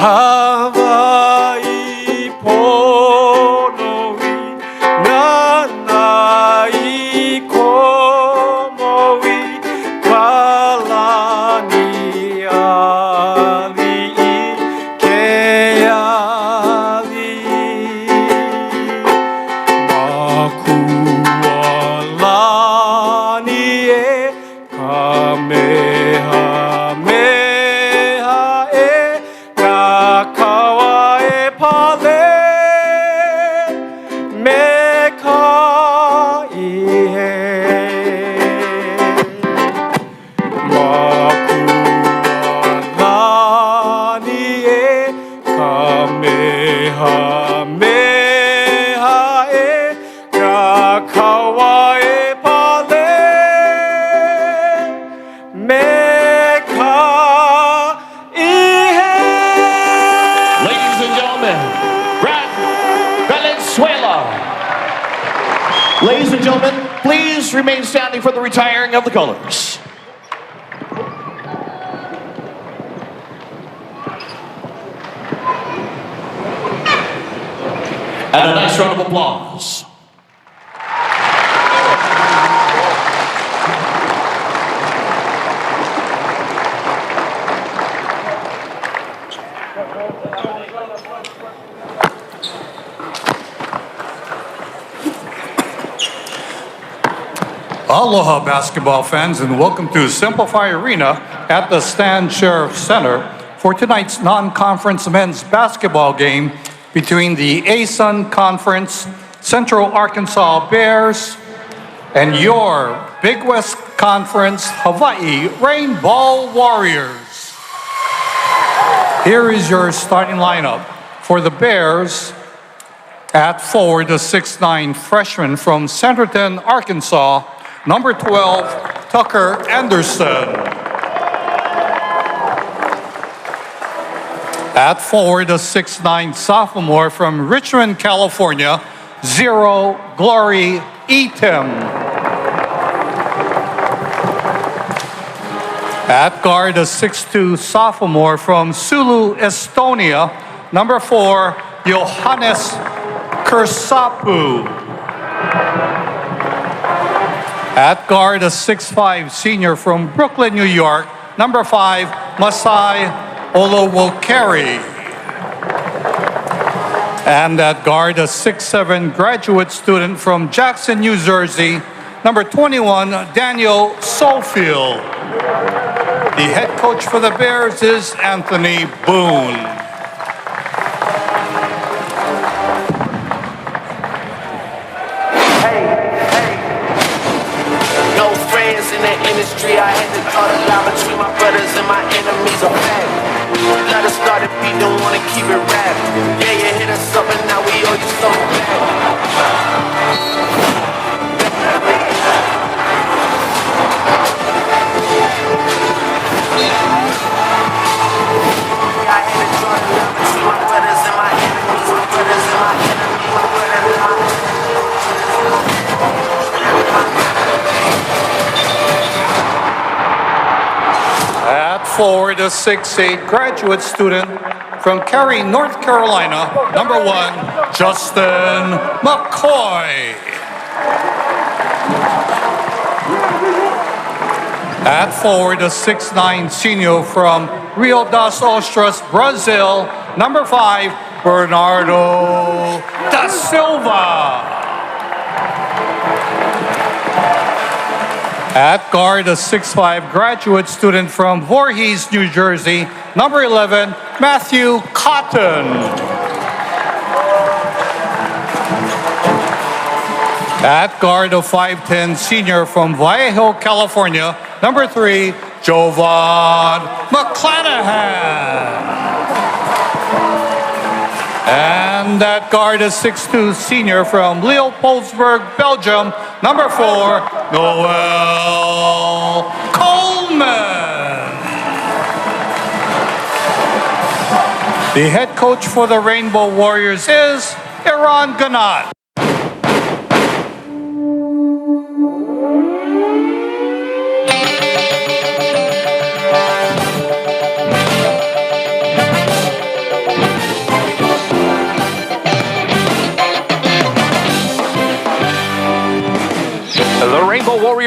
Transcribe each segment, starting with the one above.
Hawai'i pono'i nanai komoi kalani ali'i ke ali'i makualani e kamehameha e kakawa e pale me ka ihe makualani e kamehameha e kakawa e pale me ka ihe. Ladies and gentlemen, Brad Valenzuela. Ladies and gentlemen, please remain standing for the retiring of the colors. And a nice round of applause. Aloha basketball fans, and welcome to Simplify Arena at the Stan Sheriff Center for tonight's non-conference men's basketball game between the ASUN Conference Central Arkansas Bears and your Big West Conference Hawai'i Rainbow Warriors. Here is your starting lineup. For the Bears, at forward, the 6'9" freshman from Centerton, Arkansas, number 12, Tucker Anderson. At forward, a 6'9" sophomore from Richmond, California, 0, Glory Eaton. At guard, a 6'2" sophomore from Sulu, Estonia, number 4, Johannes Kursapu. At guard, a 6'5" senior from Brooklyn, New York, number 5, Masai Olowokere. And at guard, a 6'7" graduate student from Jackson, New Jersey, number 21, Daniel Sofield. The head coach for the Bears is Anthony Boone. Industry, I had to draw the line between my brothers and my enemies are bad. Let us start a beat, don't wanna keep it rap. Yeah, you hit us up and now we owe you something back. I had to draw the line between my brothers and my enemies, my brothers and my enemies, my brothers and my enemies. At forward, a 6'8" graduate student from Cary, North Carolina, number 1, Justin McCoy. At forward, a 6'9" senior from Rio das Ostras, Brazil, number 5, Bernardo da Silva. At guard, a 6'5" graduate student from Voorhees, New Jersey, number 11, Matthew Cotton. At guard, a 5'10" senior from Vallejo, California, number 3, Jovan McClanahan. And at guard, a 6'2" senior from Leopoldsburg, Belgium, number 4, Noel Coleman. The head coach for the Rainbow Warriors is Iran Ganat.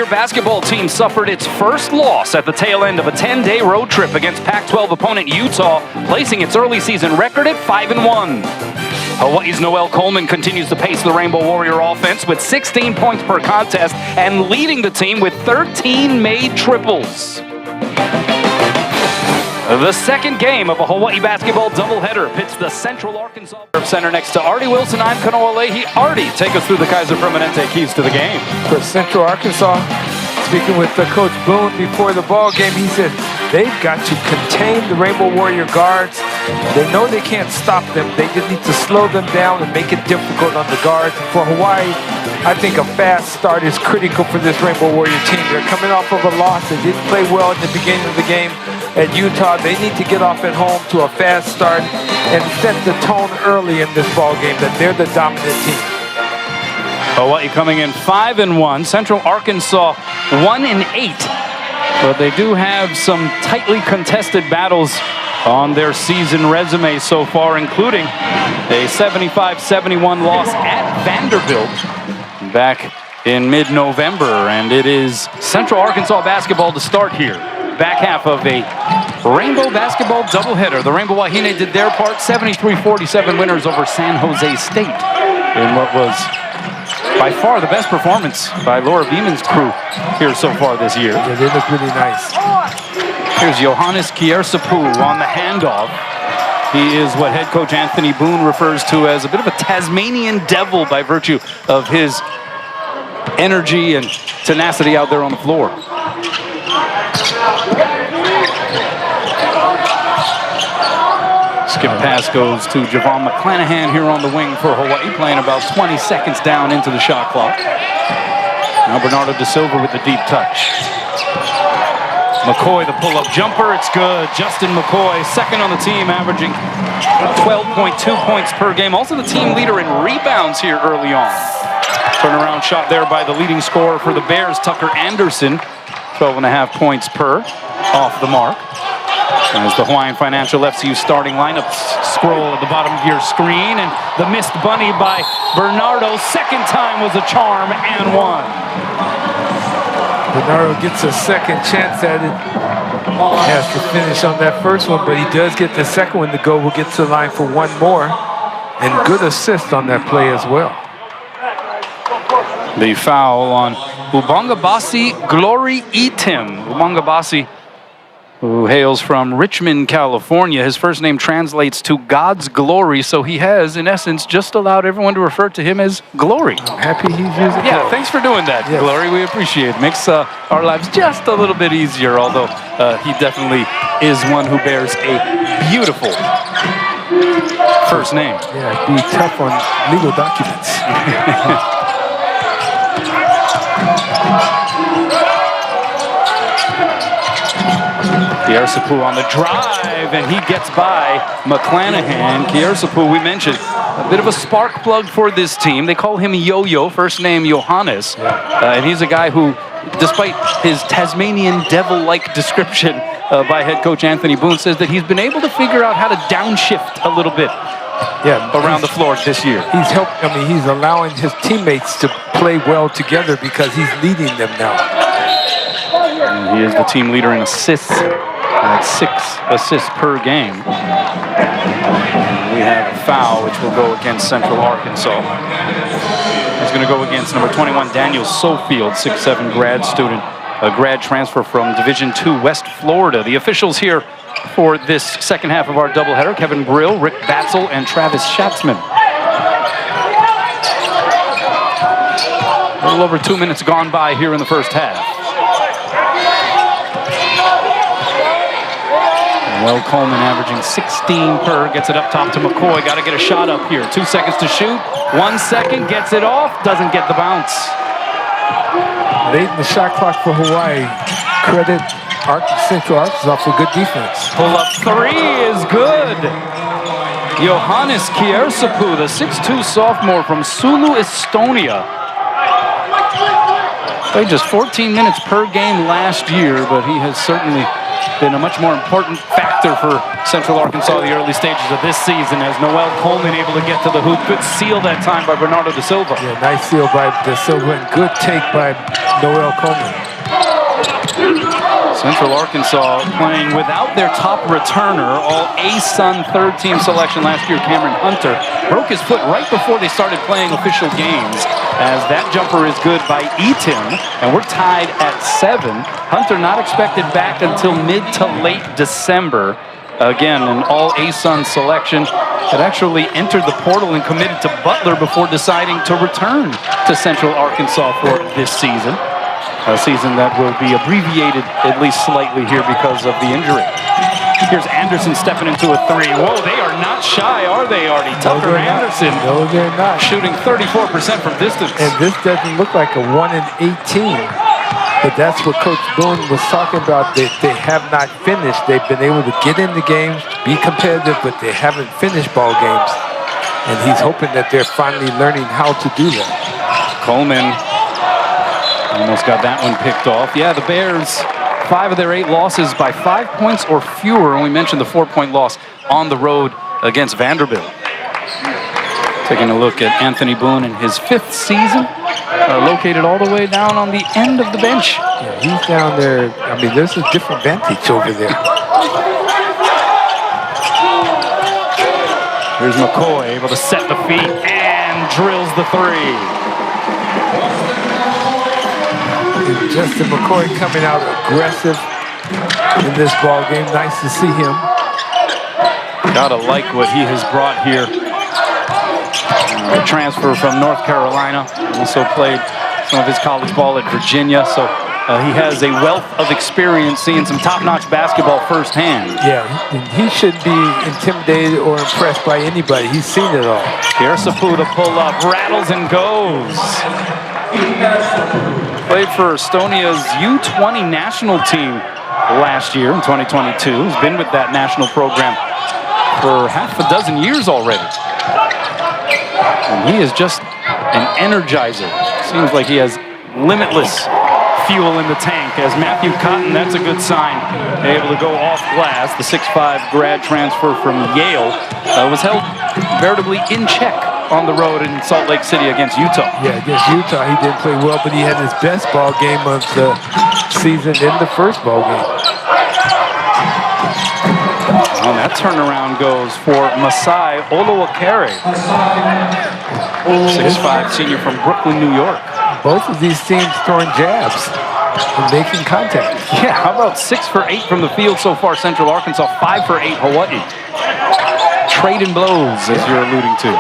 basketball team suffered its first loss at the tail end of a 10-day road trip against Pac-12 opponent Utah, placing its early season record at 5-1. Hawaii's Noel Coleman continues to pace the Rainbow Warrior offense with 16 points per contest and leading the team with 13 made triples. The second game of a Hawaii basketball doubleheader pits the Central Arkansas Center next to Artie Wilson. I'm Kanoa Leahy. Artie, take us through the Kaiser Permanente keys to the game. For Central Arkansas, speaking with Coach Boone before the ball game, he said they've got to contain the Rainbow Warrior guards. They know they can't stop them. They just need to slow them down and make it difficult on the guards. For Hawaii, I think a fast start is critical for this Rainbow Warrior team. They're coming off of a loss. They didn't play well at the beginning of the game at Utah. They need to get off at home to a fast start and set the tone early in this ball game that they're the dominant team. Hawaii coming in 5-1. Central Arkansas 1-8. But they do have some tightly contested battles on their season resume so far, including a 75-71 loss at Vanderbilt back in mid-November. And it is Central Arkansas basketball to start here. Back half of a Rainbow basketball doubleheader. The Rainbow Wahine did their part, 73-47 winners over San Jose State in what was by far the best performance by Laura Beeman's crew here so far this year. Yeah, they look really nice. Here's Johannes Kiersapu on the handoff. He is what head coach Anthony Boone refers to as a bit of a Tasmanian devil by virtue of his energy and tenacity out there on the floor. Skip pass goes to Javon McClanahan here on the wing for Hawaii, playing about 20 seconds down into the shot clock. Now Bernardo Da Silva with the deep touch. McCoy, the pull-up jumper, it's good. Justin McCoy, second on the team, averaging 12.2 points per game. Also the team leader in rebounds here early on. Turnaround shot there by the leading scorer for the Bears, Tucker Anderson. 12.5 points per, off the mark. As the Hawaiian Financial FCU starting lineup scroll at the bottom of your screen, and the missed bunny by Bernardo. Second time was a charm and one. Bernardo gets a second chance at it. Has to finish on that first one, but he does get the second one to go. We'll get to the line for one more. And good assist on that play as well. The foul on Ubangabasi Glory Itim. Ubangabasi, who hails from Richmond, California. His first name translates to God's glory, so he has, in essence, just allowed everyone to refer to him as Glory. I'm happy he's using Yeah, Glory. thanks for doing that, Yes. Glory. We appreciate it. Makes our lives just a little bit easier, although he definitely is one who bears a beautiful first name. Yeah, be tough on legal documents. Kiersapu on the drive, and he gets by McClanahan. Kiersapu, we mentioned, a bit of a spark plug for this team. They call him Yo-Yo, first name Johannes. And he's a guy who, despite his Tasmanian devil-like description by head coach Anthony Boone, says that he's been able to figure out how to downshift a little bit around the floor this year. He's allowing his teammates to play well together because he's leading them now. And he is the team leader in assists at 6 assists per game. We have a foul, which will go against Central Arkansas. It's going to go against number 21, Daniel Sofield, 6'7" grad student, a grad transfer from Division II West Florida. The officials here for this second half of our doubleheader: Kevin Brill, Rick Batzel, and Travis Schatzman. A little over 2 minutes gone by here in the first half. Well, Coleman averaging 16 per, gets it up top to McCoy. Got to get a shot up here. 2 seconds to shoot. 1 second, gets it off, doesn't get the bounce. Late in the shot clock for Hawaii. Credit Central Arkansas for good defense. Pull-up three is good. Johannes Kiersapu, the 6'2" sophomore from Sulu, Estonia. Played just 14 minutes per game last year, but he has certainly been a much more important factor for Central Arkansas in the early stages of this season, as Noel Coleman able to get to the hoop. Good seal that time by Bernardo Da Silva. Yeah, nice seal by Da Silva and good take by Noel Coleman. Central Arkansas playing without their top returner, all ASUN third-team selection last year, Cameron Hunter, broke his foot right before they started playing official games, as that jumper is good by Eaton, and we're tied at 7. Hunter not expected back until mid to late December. Again, an all ASUN selection that actually entered the portal and committed to Butler before deciding to return to Central Arkansas for this season. A season that will be abbreviated at least slightly here because of the injury. Here's Anderson stepping into a 3. Whoa, they are not shy, are they, Artie? Tucker Anderson. No, they're not. Shooting 34% from distance. And this doesn't look like a 1 in 18. But that's what Coach Boone was talking about. They have not finished. They've been able to get into games, be competitive, but they haven't finished ball games. And he's hoping that they're finally learning how to do that. Coleman almost got that one picked off. Yeah, the Bears, 5 of their 8 losses by 5 points or fewer. And we mentioned the 4-point loss on the road against Vanderbilt. Taking a look at Anthony Boone in his 5th season. Located all the way down on the end of the bench. Yeah, he's down there. I mean, there's a different vantage over there. Here's McCoy able to set the feet and drills the 3. And Justin McCoy coming out aggressive in this ball game. Nice to see him. Gotta like what he has brought here. A transfer from North Carolina. Also played some of his college ball at Virginia. So he has a wealth of experience seeing some top-notch basketball firsthand. Yeah, he shouldn't be intimidated or impressed by anybody. He's seen it all. Here's Saputo pull up, rattles and goes. Played for Estonia's U20 national team last year in 2022. He's been with that national program for half a dozen years already. And he is just an energizer. Seems like he has limitless fuel in the tank. As Matthew Cotton, that's a good sign, able to go off glass. The 6'5" grad transfer from Yale was held veritably in check on the road in Salt Lake City against Utah. Yeah, against Utah, he didn't play well, but he had his best ball game of the season in the first ball game. And that turnaround goes for Masai Oluwakere, 6'5" senior from Brooklyn, New York. Both of these teams throwing jabs and making contact. Yeah, how about 6 for 8 from the field so far, Central Arkansas, 5 for 8 Hawaii. Trading blows, as you're alluding to.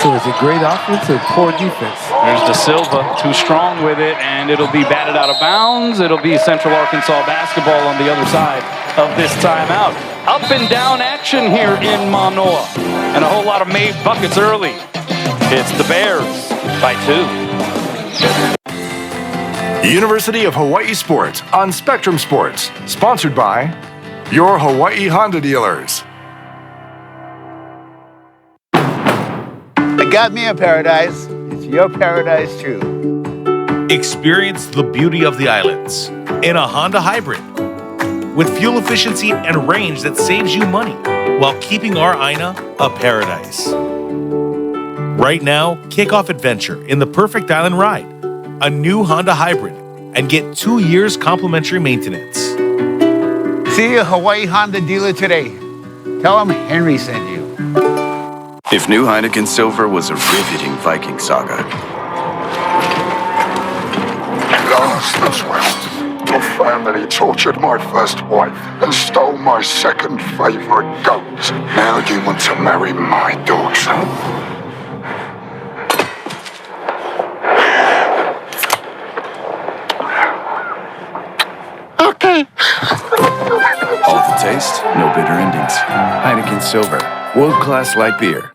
So it's a great offense and poor defense. There's De Silva, too strong with it, and it'll be batted out of bounds. It'll be Central Arkansas basketball on the other side of this timeout. Up and down action here in Mānoa, and a whole lot of made buckets early. It's the Bears by 2. University of Hawaii Sports on Spectrum Sports, sponsored by your Hawaii Honda dealers. I got me a paradise. It's your paradise too. Experience the beauty of the islands in a Honda Hybrid with fuel efficiency and range that saves you money while keeping our Aina a paradise. Right now, kick off adventure in the Perfect Island Ride, a new Honda Hybrid, and get 2 years complimentary maintenance. See a Hawaii Honda dealer today. Tell them Henry sent you. If new Heineken Silver was a riveting Viking saga. Last as West, your family tortured my first wife and stole my second favorite goat. Now you want to marry my daughter. Okay. All the taste, no bitter endings. Heineken Silver, world-class light beer.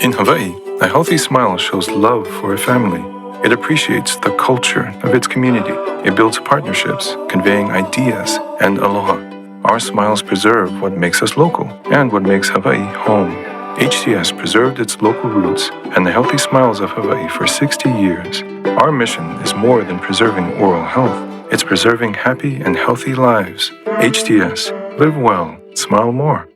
In Hawaii, a healthy smile shows love for a family. It appreciates the culture of its community. It builds partnerships, conveying ideas and aloha. Our smiles preserve what makes us local and what makes Hawaii home. HCS preserved its local roots and the healthy smiles of Hawaii for 60 years. Our mission is more than preserving oral health. It's preserving happy and healthy lives. HTS. Live well. Smile more.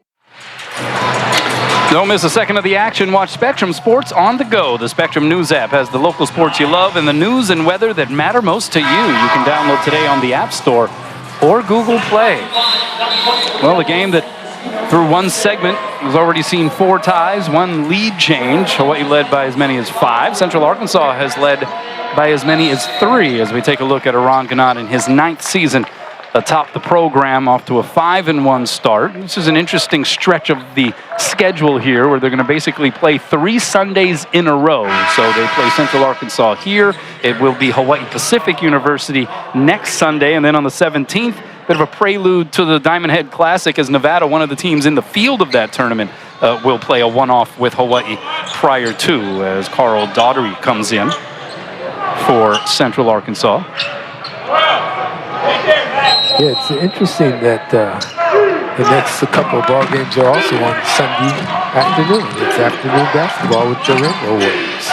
Don't miss a second of the action. Watch Spectrum Sports on the go. The Spectrum News app has the local sports you love and the news and weather that matter most to you. You can download today on the App Store or Google Play. Well, the game that through one segment has already seen 4 ties, 1 lead change. Hawaii led by as many as 5. Central Arkansas has led by as many as 3 as we take a look at Aron Ganat in his 9th season atop the program, off to a 5-1 start. This is an interesting stretch of the schedule here where they're going to basically play 3 Sundays in a row. So they play Central Arkansas here. It will be Hawaii Pacific University next Sunday, and then on the 17th, bit of a prelude to the Diamond Head Classic as Nevada, one of the teams in the field of that tournament, will play a one-off with Hawaii prior to, as Carl Daughtery comes in for Central Arkansas. Yeah, it's interesting that the next couple of ball games are also on Sunday afternoon. It's afternoon basketball with the Rainbow Warriors.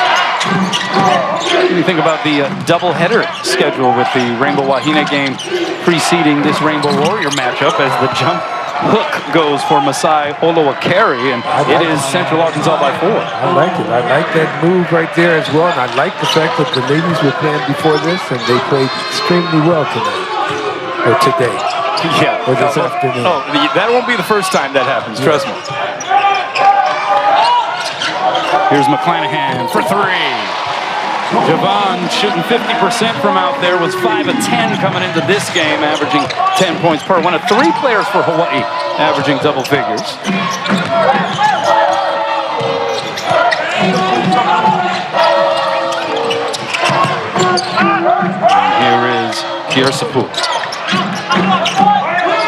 What do you think about the doubleheader schedule with the Rainbow Wahine game preceding this Rainbow Warrior matchup as the jump hook goes for Masai Olowokere, and it is Central Arkansas by 4. I like it. I like that move right there as well, and I like the fact that the ladies were playing before this, and they played extremely well tonight. Or today. Yeah. Or this afternoon. Oh, that won't be the first time that happens, trust me. Here's McClanahan for 3. Javon shooting 50% from out there, was 5 of 10 coming into this game, averaging 10 points per. One of 3 players for Hawaii averaging double figures. And here is Kiersapu.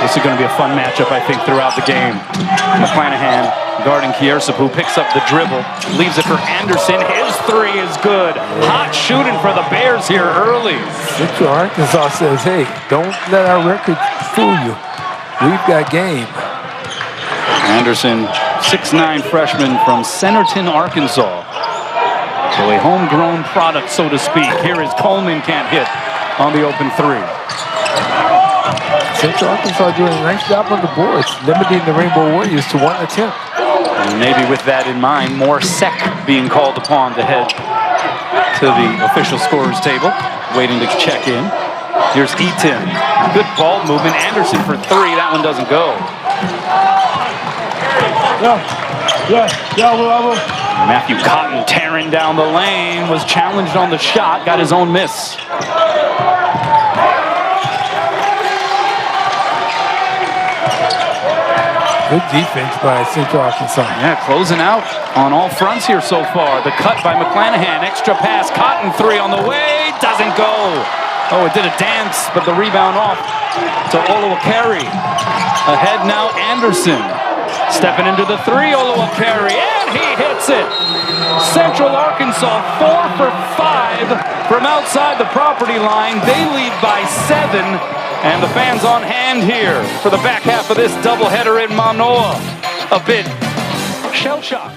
This is going to be a fun matchup, I think, throughout the game. McClanahan guarding Kiersapu, picks up the dribble, leaves it for Anderson. His 3 is good. Hot shooting for the Bears here early. Central Arkansas says, hey, don't let our record fool you. We've got game. Anderson, 6'9" freshman from Centerton, Arkansas. So a homegrown product, so to speak. Here is Coleman, can't hit on the open 3. Central Arkansas doing a nice job on the boards, limiting the Rainbow Warriors to 1 attempt. And maybe with that in mind, more sec being called upon to head to the official scorers table, waiting to check in. Here's Eaton. Good ball movement. Anderson for 3. That one doesn't go. Matthew Cotton tearing down the lane, was challenged on the shot, got his own miss. Good defense by Central Arkansas. Yeah, closing out on all fronts here so far. The cut by McClanahan, extra pass, Cotton 3 on the way, doesn't go. Oh, it did a dance, but the rebound off to Olowokere. Ahead now, Anderson. Stepping into the 3, Olowokere, and he hits it. Central Arkansas 4 for 5 from outside the property line. They lead by 7. And the fans on hand here for the back half of this doubleheader in Mānoa. A bit shell-shocked.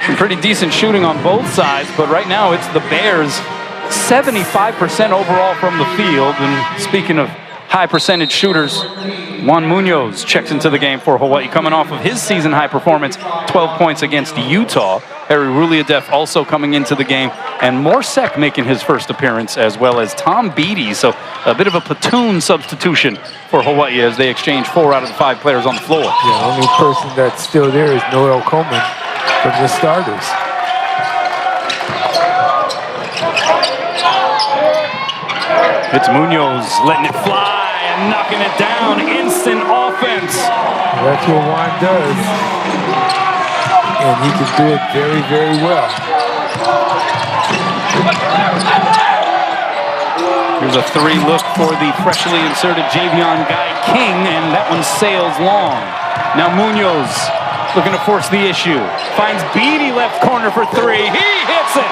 Some pretty decent shooting on both sides, but right now it's the Bears 75% overall from the field. And speaking of high percentage shooters, Juan Munoz checks into the game for Hawaii, coming off of his season high performance, 12 points against Utah. Harry Ruliadef also coming into the game, and Morsek making his first appearance, as well as Tom Beatty. So a bit of a platoon substitution for Hawaii as they exchange 4 out of the 5 players on the floor. Yeah, the only person that's still there is Noel Coleman from the starters. It's Munoz letting it fly and knocking it down. Instant offense. That's what Juan does. And he can do it very, very well. Here's a 3 look for the freshly inserted Javion Guy King, and that one sails long. Now Munoz looking to force the issue. Finds Beatty left corner for 3. He hits it.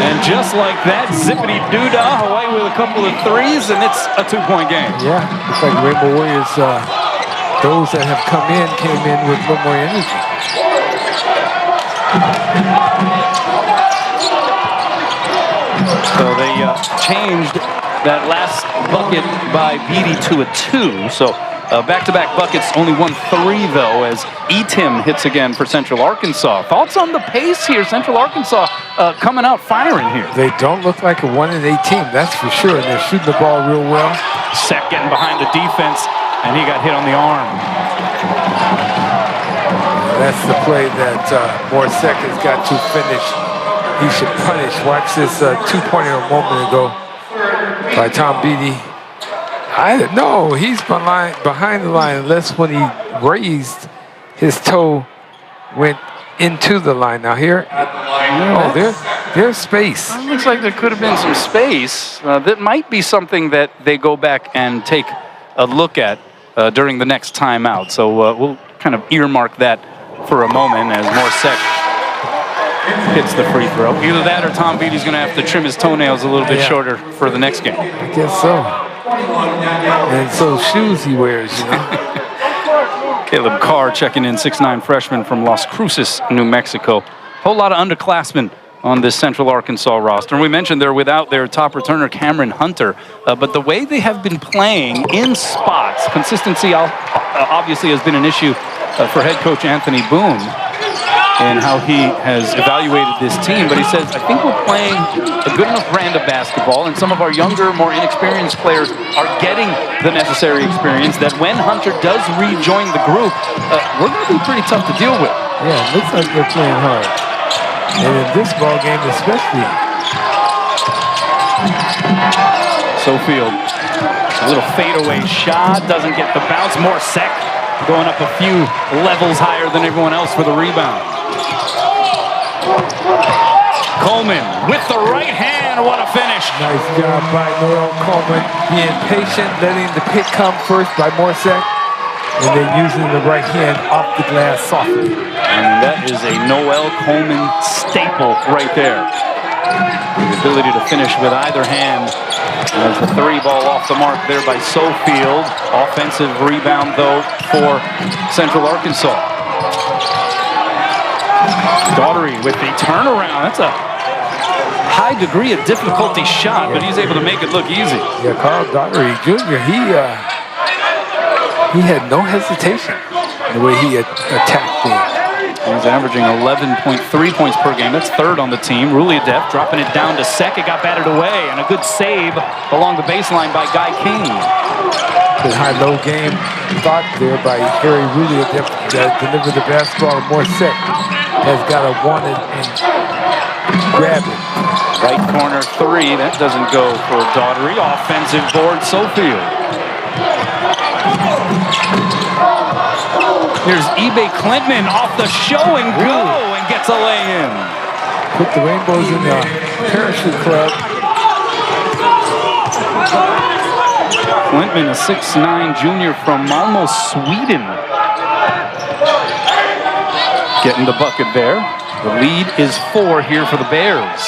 And just like that, zippity-doo-dah, Hawaii with a couple of 3s, and it's a 2-point game. Yeah, looks like Rainbow Warriors, those that have come in, came in with a little more energy. So they changed that last bucket by Beatty to a 2. So back-to-back buckets, only 1-3 though, as Etim hits again for Central Arkansas. Thoughts on the pace here? Central Arkansas coming out firing here. They don't look like a 1-8 team, that's for sure. And they're shooting the ball real well. Sek getting behind the defense, and he got hit on the arm. That's the play that Morsek has got to finish. He should punish. Watch this two-pointer a moment ago by Tom Beatty. No, he's behind the line, unless when he raised his toe, went into the line. Now here, there's space. It looks like there could have been some space. That might be something that they go back and take a look at during the next timeout. So we'll kind of earmark that for a moment as Morsek hits the free throw. Either that or Tom Beatty's going to have to trim his toenails a little bit shorter for the next game. I guess so. And so shoes he wears, you know. Caleb Carr checking in, 6'9" freshman from Las Cruces, New Mexico. Whole lot of underclassmen on this Central Arkansas roster. And we mentioned they're without their top returner, Cameron Hunter. But the way they have been playing in spots, consistency obviously has been an issue for head coach Anthony Boone and how he has evaluated this team. But he says, I think we're playing a good enough brand of basketball, and some of our younger, more inexperienced players are getting the necessary experience that when Hunter does rejoin the group, we're going to be pretty tough to deal with. Yeah, it looks like they're playing hard. And in this ball game especially. Sofield, a little fadeaway shot, doesn't get the bounce. Morsek going up a few levels higher than everyone else for the rebound. Coleman with the right hand, what a finish. Nice job by Noel Coleman, being patient, letting the pick come first by Morsek, and then using the right hand off the glass softly. And that is a Noel Coleman staple right there. The ability to finish with either hand. As the three ball off the mark there by Sofield. Offensive rebound, though, for Central Arkansas. Daughtery with the turnaround. That's a high degree of difficulty shot, but he's able to make it look easy. Yeah, Carl Daughtery Jr., he had no hesitation in the way he attacked things. He's averaging 11.3 points per game. That's third on the team. Ruliadev dropping it down to Sek. It got batted away, and a good save along the baseline by Guy King. Good high-low game thought there by Harry Ruliadev to deliver the basketball. Morsek has got to want it and grab it. Right corner three. That doesn't go for Daughtery. Offensive board, Sofield. Here's eBay Clinton off the show and go and gets a lay-in. Put the Rainbows in the parachute club. Clinton, a 6'9" junior from Malmö, Sweden. Getting the bucket there. The lead is 4 here for the Bears.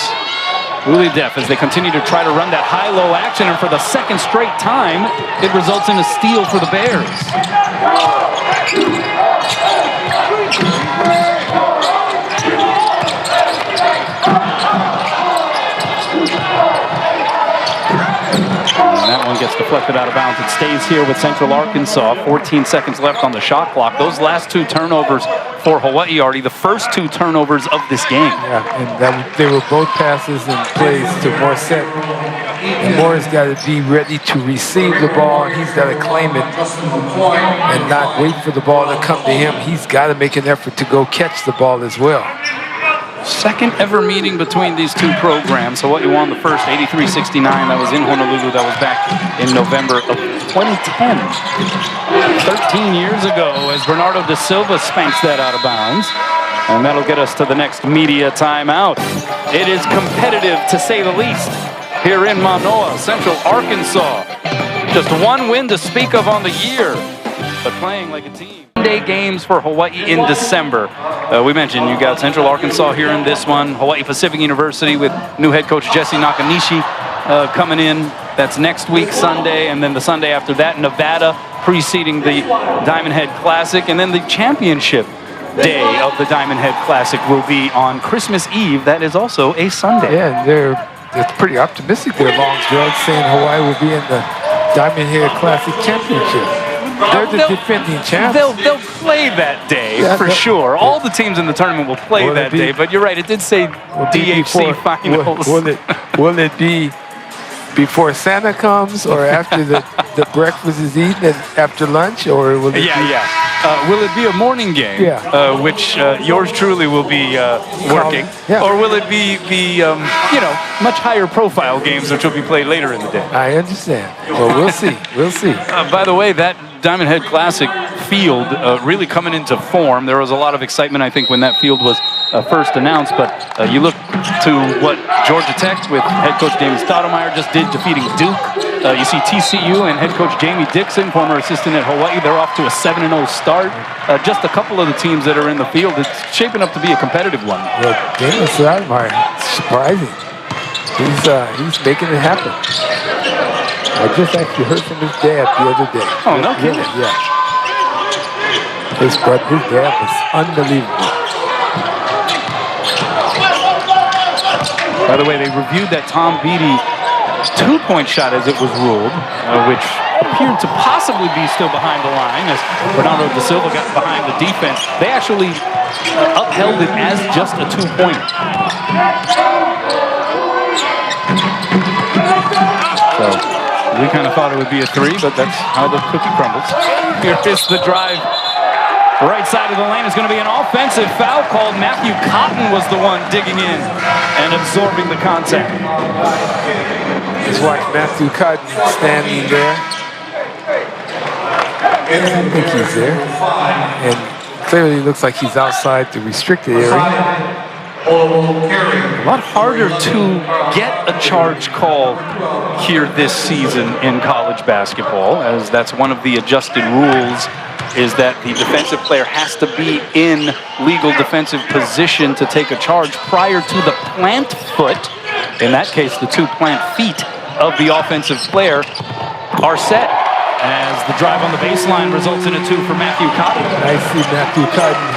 Ruliadev as they continue to try to run that high-low action, and for the second straight time, it results in a steal for the Bears. And that one gets deflected out of bounds. It stays here with Central Arkansas. 14 seconds left on the shot clock. Those last 2 turnovers for Hawaii are the first 2 turnovers of this game. Yeah, and they were both passes and plays to Morsek. And Moore's got to be ready to receive the ball, and he's got to claim it and not wait for the ball to come to him. He's got to make an effort to go catch the ball as well. Second ever meeting between these 2 programs. Hawaii won the first 83-69. That was in Honolulu. That was back in November of 2010. 13 years ago as Bernardo da Silva spanks that out of bounds. And that'll get us to the next media timeout. It is competitive, to say the least, here in Mānoa, Central Arkansas. Just 1 win to speak of on the year, but playing like a team. Day games for Hawaii in December. We mentioned you got Central Arkansas here in this one. Hawaii Pacific University with new head coach Jesse Nakanishi coming in. That's next week, Sunday, and then the Sunday after that, Nevada preceding the Diamond Head Classic, and then the championship day of the Diamond Head Classic will be on Christmas Eve. That is also a Sunday. Yeah, they're it's pretty optimistic there, Longsdale, saying Hawaii will be in the Diamond Head Classic Championship. They're the defending champs. They'll play that day for sure. All the teams in the tournament will play that day. But you're right. It did say DHC finals. Will it be before Santa comes, or after the breakfast is eaten and after lunch, or will it? Will it be a morning game? Which yours truly will be working, or will it be much higher profile games which will be played later in the day? I understand. Well, we'll see. We'll see. By the way, that Diamond Head Classic field really coming into form. There was a lot of excitement, I think, when that field was first announced. But you look to what Georgia Tech with head coach Jamie Stoudemire just did, defeating Duke. You see TCU and head coach Jamie Dixon, former assistant at Hawaii. They're off to a 7-0 start. Just a couple of the teams that are in the field. It's shaping up to be a competitive one. Well, Jamie Stoudemire, surprising. He's making it happen. I just actually heard from his dad the other day. Oh, no kidding. Yeah. His dad was unbelievable. By the way, they reviewed that Tom Beattie two-point shot as it was ruled, which appeared to possibly be still behind the line as Bernardo da Silva got behind the defense. They actually upheld it as just a two-pointer. So we kind of thought it would be a three, but that's how the cookie crumbles. Here is the drive. Right side of the lane is going to be an offensive foul called. Matthew Cotton was the one digging in and absorbing the contact. Just watch Matthew Cotton standing there. I think he's there. And clearly looks like he's outside the restricted area. A lot harder to get a charge call here this season in college basketball, as that's one of the adjusted rules, is that the defensive player has to be in legal defensive position to take a charge prior to the plant foot. In that case, the two plant feet of the offensive player are set, as the drive on the baseline results in a two for Matthew Cotton. I see Matthew Cotton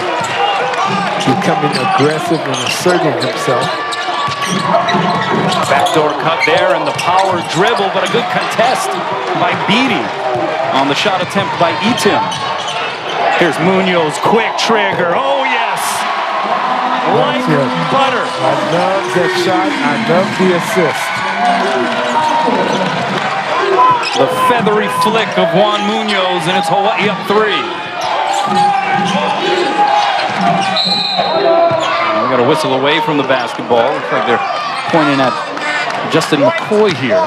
becoming aggressive and asserting himself. Backdoor cut there and the power dribble, but a good contest by Beattie on the shot attempt by Etim. Here's Munoz, quick trigger. Oh, yes. Like butter. I love that shot. I love the assist. The feathery flick of Juan Munoz, and it's Hawaii up 3. We got a whistle away from the basketball. Looks like they're pointing at Justin McCoy here.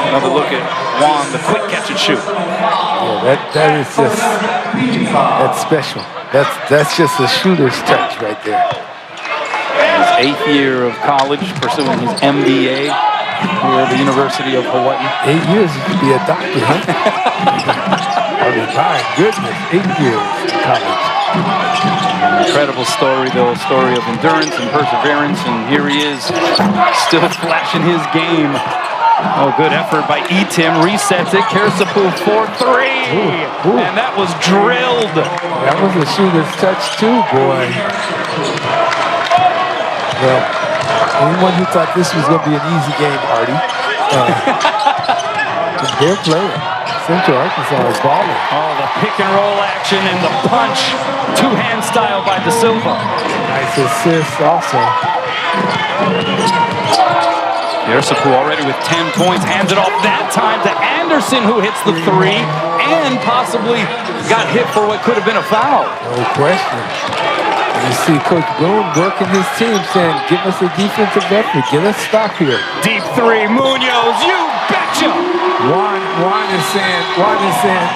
Another look at Juan, the quick catch and shoot. Yeah, that is just, that's special. That's just a shooter's touch right there. His 8th year of college, pursuing his MBA here at the University of Hawaii. 8 years to be a doctor, huh? I mean, my goodness, 8 years in college. Incredible story, though, a story of endurance and perseverance, and here he is, still flashing his game. Oh, good effort by Etim, resets it, Kersapul for 3, and that was drilled. That was a shooter's touch too, boy. Well, anyone who thought this was going to be an easy game, Artie, they're playing. Central Arkansas is balling. Oh, the pick and roll action and the punch. Two-hand style by Da Silva. Nice assist also. Kersapul already with 10 points. Hands it off that time to Anderson, who hits the 3 and possibly got hit for what could have been a foul. No question. You see Coach Boone working his team saying, give us a defensive effort. Get us stop here. Deep 3, Munoz, you betcha. Juan is saying,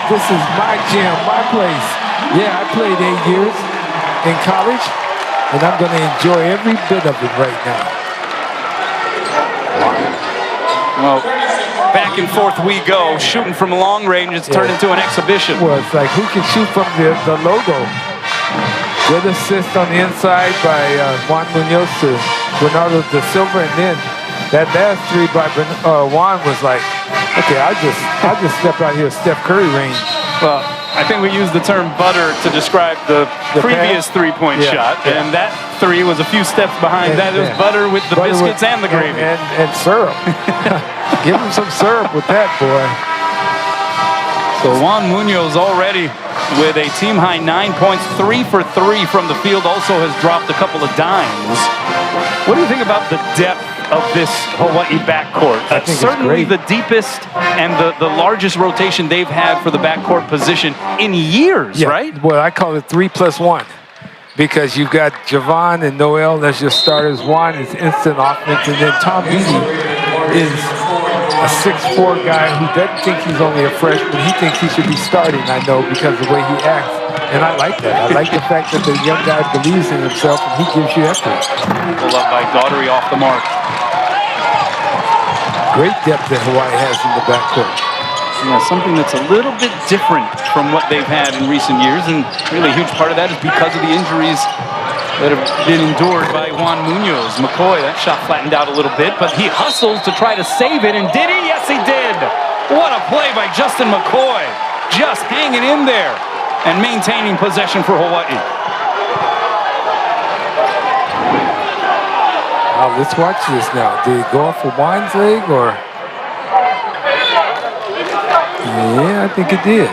this is my gym, my place. Yeah, I played 8 years in college, and I'm going to enjoy every bit of it right now. Well, back and forth we go. Shooting from long range, it's turned into an exhibition. Well, it's like who can shoot from the logo. Good assist on the inside by Juan Munoz to Bernardo da Silva, and then that last 3 by Juan was like, okay, I'll just step out here, Steph Curry range. Well, I think we used the term butter to describe the previous 3-point shot, and that three was a few steps behind that. It was butter with the biscuits and the gravy. And syrup. Give him some syrup with that, boy. So Juan Munoz already with a team-high 9 points, 3 for 3 from the field, also has dropped a couple of dimes. What do you think about the depth of this Hawaii backcourt? Certainly the deepest and the largest rotation they've had for the backcourt position in years, right? Well, I call it 3+1 because you've got Javon and Noel as your starters. Juan is instant offense, and then Tom Beatty is a 6'4" guy who doesn't think he's only a freshman. He thinks he should be starting, I know, because of the way he acts. And I like that. I like the fact that the young guy believes in himself and he gives you effort. Pulled up by Daughtery off the mark. Great depth that Hawaii has in the backcourt. Yeah, something that's a little bit different from what they've had in recent years, and really a huge part of that is because of the injuries that have been endured by Juan Munoz. McCoy, that shot flattened out a little bit, but he hustles to try to save it, and did he? Yes, he did. What a play by Justin McCoy. Just hanging in there and maintaining possession for Hawaii. Wow, let's watch this now. Did it go off of Juan's leg, or? Yeah, I think it did.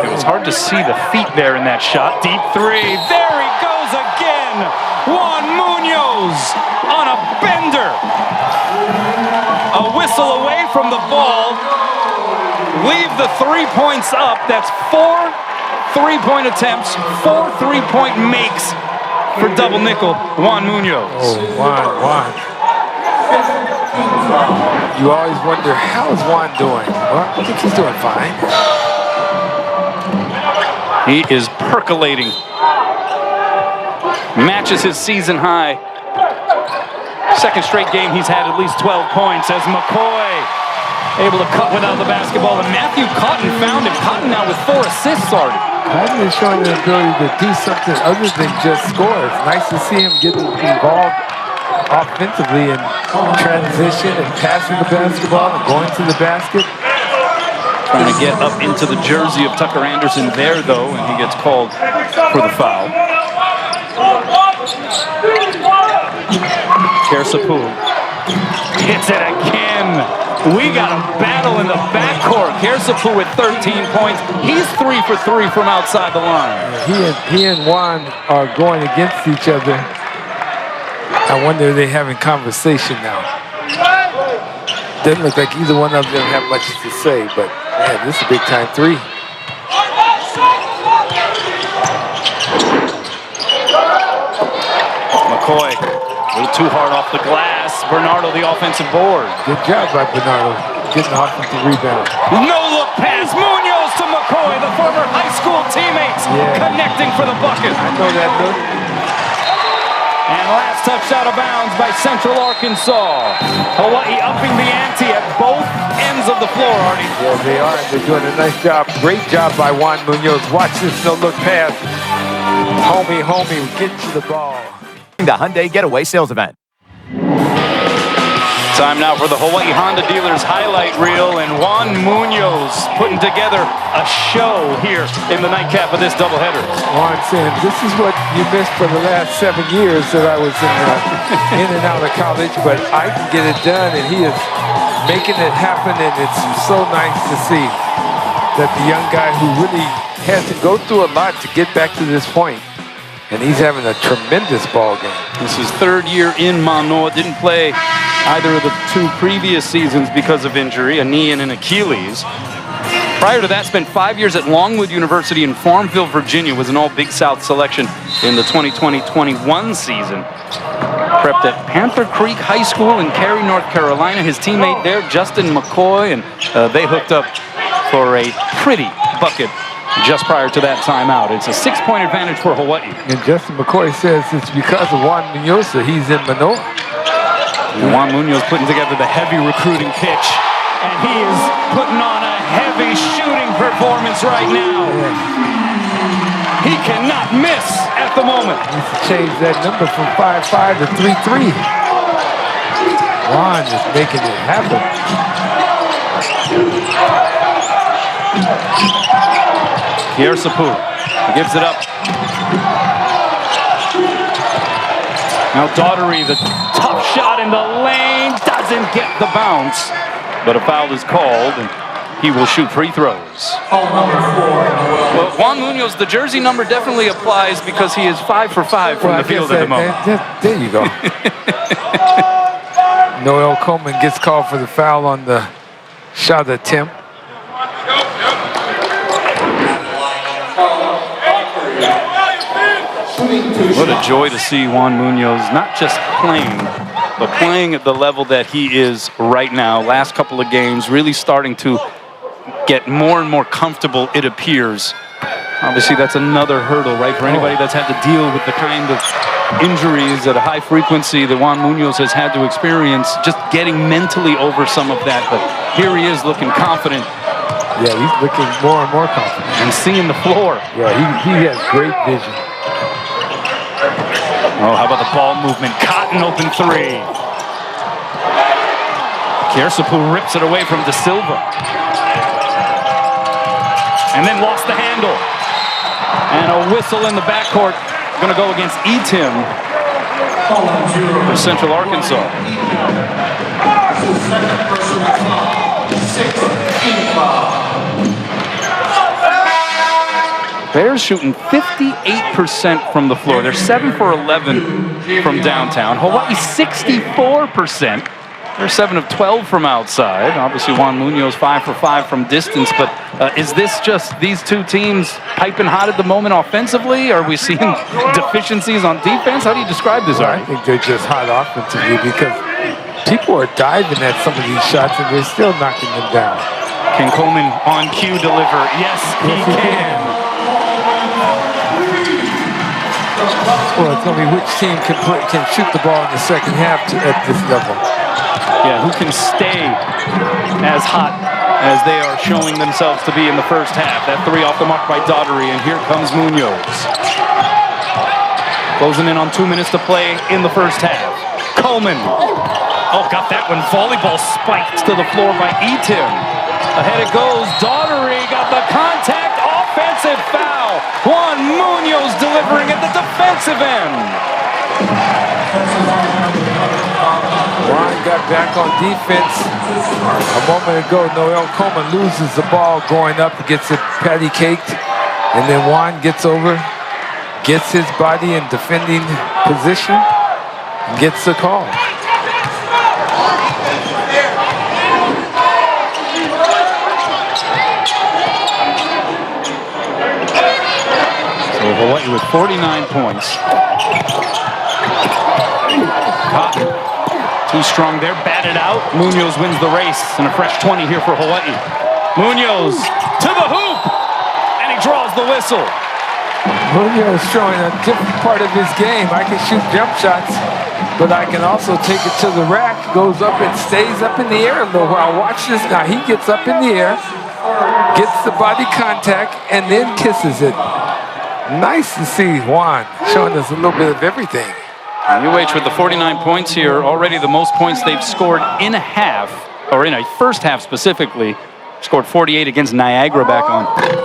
It was hard to see the feet there in that shot. Deep three. There he goes again. Juan Munoz on a bender. A whistle away from the ball. Leave the 3 points up. That's 4 3-point attempts, 4 3-point makes for double nickel Juan Munoz. Oh, Juan. You always wonder, how is Juan doing? Well, I think he's doing fine. He is percolating. Matches his season high. Second straight game he's had at least 12 points as McCoy able to cut without the basketball. And Matthew Cotton found him. Cotton now with 4 assists already. Cotton is showing the ability to do something other than just score. It's nice to see him getting involved offensively in transition and passing the basketball and going to the basket. Trying to get up into the jersey of Tucker Anderson there, though, and he gets called for the foul. Kersapu hits it again. We got a battle in the backcourt. Kersapu with 13 points. He's 3 for 3 from outside the line. He and Juan are going against each other. I wonder if they're having conversation now. Doesn't look like either one of them have much to say, but man, this is a big time three. McCoy, a little too hard off the glass. Bernardo, the offensive board. Good job by Bernardo, getting the offensive rebound. No look pass, Munoz to McCoy, the former high school teammates, connecting for the bucket. I know that look. And last touch out of bounds by Central Arkansas. Hawaii upping the ante at both ends of the floor, Artie. Yeah, they are. They're doing a nice job. Great job by Juan Munoz. Watch this no-look pass. Homie, get to the ball. The Hyundai Getaway Sales Event. Time now for the Hawaii Honda Dealers highlight reel, and Juan Munoz putting together a show here in the nightcap of this doubleheader. Juan saying, this is what you missed for the last 7 years that I was in and out of college, but I can get it done, and he is making it happen, and it's so nice to see that the young guy who really had to go through a lot to get back to this point, and he's having a tremendous ball game. This is 3rd year in Mānoa. Didn't play either of the 2 previous seasons because of injury, a knee and an Achilles. Prior to that, spent 5 years at Longwood University in Farmville, Virginia, was an all Big South selection in the 2020-21 season. Prepped at Panther Creek High School in Cary, North Carolina. His teammate there, Justin McCoy, and they hooked up for a pretty bucket just prior to that timeout. It's a 6-point advantage for Hawaii. And Justin McCoy says it's because of Juan Munoz that he's in Mānoa. And Juan Munoz putting together the heavy recruiting pitch, and he is putting on a heavy shooting performance right now. He cannot miss at the moment. He needs to change that number from 5-5 to 3-3. Juan is making it happen. Kersapu Gives it up. Now Daughtery, the tough shot in the lane, doesn't get the bounce, but a foul is called, and he will shoot free throws. Well, Juan Munoz, the jersey number definitely applies because he is 5 for 5 from the field at the moment. There you go. Noel Coleman gets called for the foul on the shot attempt. What a joy to see Juan Munoz not just playing, but playing at the level that he is right now. Last couple of games, really starting to get more and more comfortable, it appears. Obviously, that's another hurdle, right, for anybody that's had to deal with the kind of injuries at a high frequency that Juan Munoz has had to experience, just getting mentally over some of that. But here he is looking confident. Yeah, he's looking more and more confident. And seeing the floor. Yeah, he has great vision. Oh, how about the ball movement? Cotton open three. Kiersapu rips it away from De Silva. And then lost the handle. And a whistle in the backcourt. Going to go against Etim for Central Arkansas. Bears shooting 58% from the floor. They're 7 for 11 from downtown. Hawaii 64%. They're 7 of 12 from outside. Obviously, Juan Munoz 5 for 5 from distance. But is this just these two teams piping hot at the moment offensively? Are we seeing deficiencies on defense? How do you describe this, Artie? I think they're just hot offensively because people are diving at some of these shots and they're still knocking them down. Can Coleman on cue deliver? Yes, he can. Well, it's going to be which team can shoot the ball in the second half at this level. Yeah, who can stay as hot as they are showing themselves to be in the first half. That three off the mark by Daughtery, and here comes Munoz. Closing in on 2 minutes to play in the first half. Coleman. Oh, got that one. Volleyball spiked to the floor by Etim. Ahead it goes. Daughtery got the contact. Offensive foul. Juan Munoz delivering at the defensive end. Juan got back on defense a moment ago. Noel Coleman loses the ball going up, gets it patty caked, and then Juan gets over, gets his body in defending position, and gets the call. So Hawaii with 49 points. Cotton. Too strong there, batted out. Munoz wins the race, and a fresh 20 here for Hawaii. Munoz to the hoop, and he draws the whistle. Munoz showing a different part of his game. I can shoot jump shots, but I can also take it to the rack, goes up and stays up in the air a little while. Watch this now. He gets up in the air, gets the body contact, and then kisses it. Nice to see Juan showing us a little bit of everything. UH with the 49 points here, already the most points they've scored in a half, or in a first half specifically. Scored 48 against Niagara back on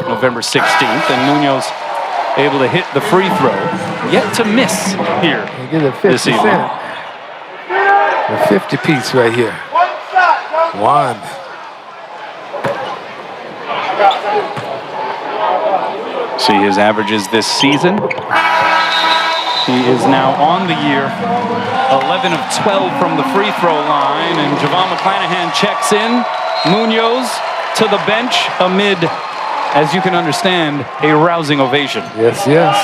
November 16th, and Munoz able to hit the free throw. Yet to miss here this evening. A 50 piece right here. Juan. See his averages this season. He is now on the year, 11 of 12 from the free throw line, and Javon McClanahan checks in. Munoz to the bench amid, as you can understand, a rousing ovation. Yes, yes.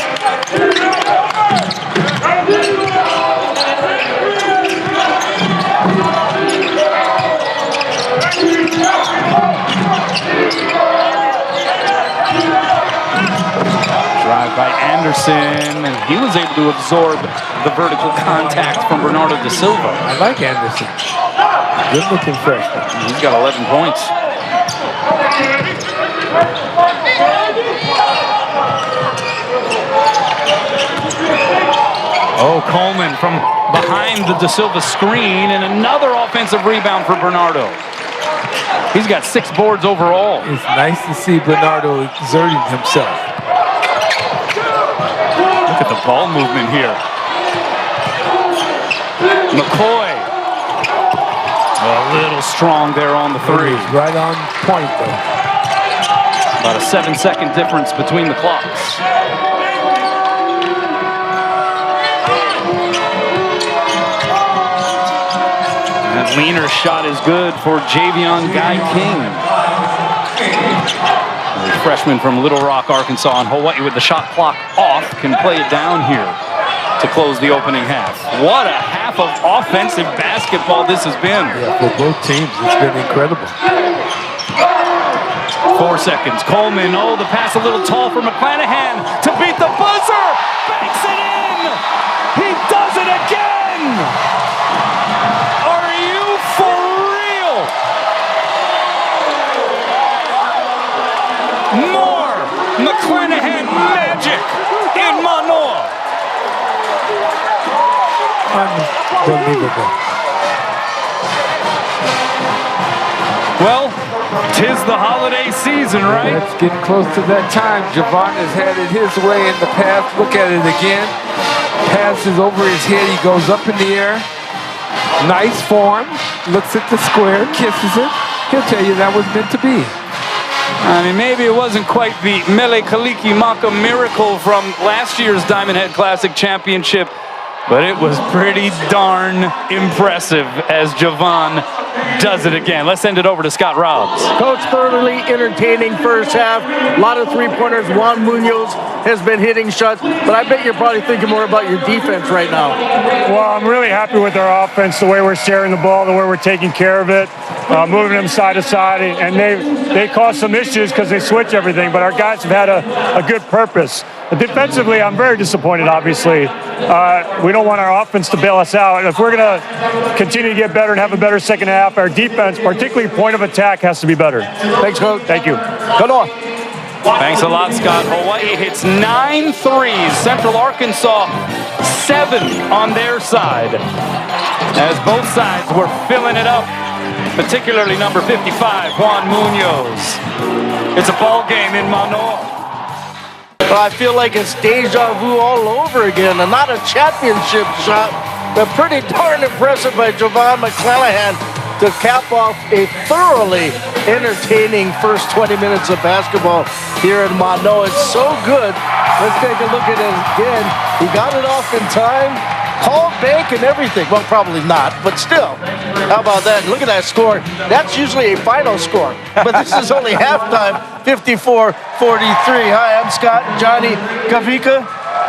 Drive by Anderson, and he was able to absorb the vertical contact from Bernardo De Silva. I like Anderson. Good looking freshman. He's got 11 points. Oh, Coleman from behind the De Silva screen, and another offensive rebound for Bernardo. He's got 6 boards overall. It's nice to see Bernardo exerting himself. Look at the ball movement here. McCoy. A little strong there on the three. Right on point, though. About a 7-second difference between the clocks. That leaner shot is good for Javion Guy King. The freshman from Little Rock, Arkansas, and Hawaii with the shot clock off can play it down here to close the opening half. What a half of offensive basketball this has been. Yeah, for both teams, it's been incredible. 4 seconds. Coleman, oh, the pass a little tall for McClanahan to beat the buzzer. Banks it in. He does it again. Are you for real? More McClanahan magic in Mānoa. Unbelievable. Well, 'tis the holiday season, right? It's getting close to that time. Javon has had it his way in the past. Look at it again. Passes over his head. He goes up in the air. Nice form. Looks at the square. Kisses it. He'll tell you that was meant to be. I mean, maybe it wasn't quite the Mele Kaliki Maka miracle from last year's Diamond Head Classic Championship, but it was pretty darn impressive as Javon does it again. Let's send it over to Scott Robbs. Coach, thoroughly entertaining first half. A lot of three-pointers. Juan Munoz has been hitting shots, but I bet you're probably thinking more about your defense right now. Well, I'm really happy with our offense, the way we're sharing the ball, the way we're taking care of it, moving them side to side, and they cause some issues because they switch everything, but our guys have had a good purpose. Defensively, I'm very disappointed, obviously. We don't want our offense to bail us out. If we're going to continue to get better and have a better second half, our defense, particularly point of attack, has to be better. Thanks, Coach. Thank you. Good on. Thanks a lot, Scott. Hawaii hits 9 threes. Central Arkansas 7 on their side. As both sides were filling it up, particularly number 55, Juan Munoz. It's a ball game in Mānoa. Well, I feel like it's deja vu all over again, and not a championship shot, but pretty darn impressive by Javon McClanahan to cap off a thoroughly entertaining first 20 minutes of basketball here in Mānoa. It's so good. Let's take a look at it again. He got it off in time, called bank and everything. Well, probably not, but still. How about that? Look at that score. That's usually a final score, but this is only halftime, 54-43. Hi, I'm Scott, Johnny Kavika.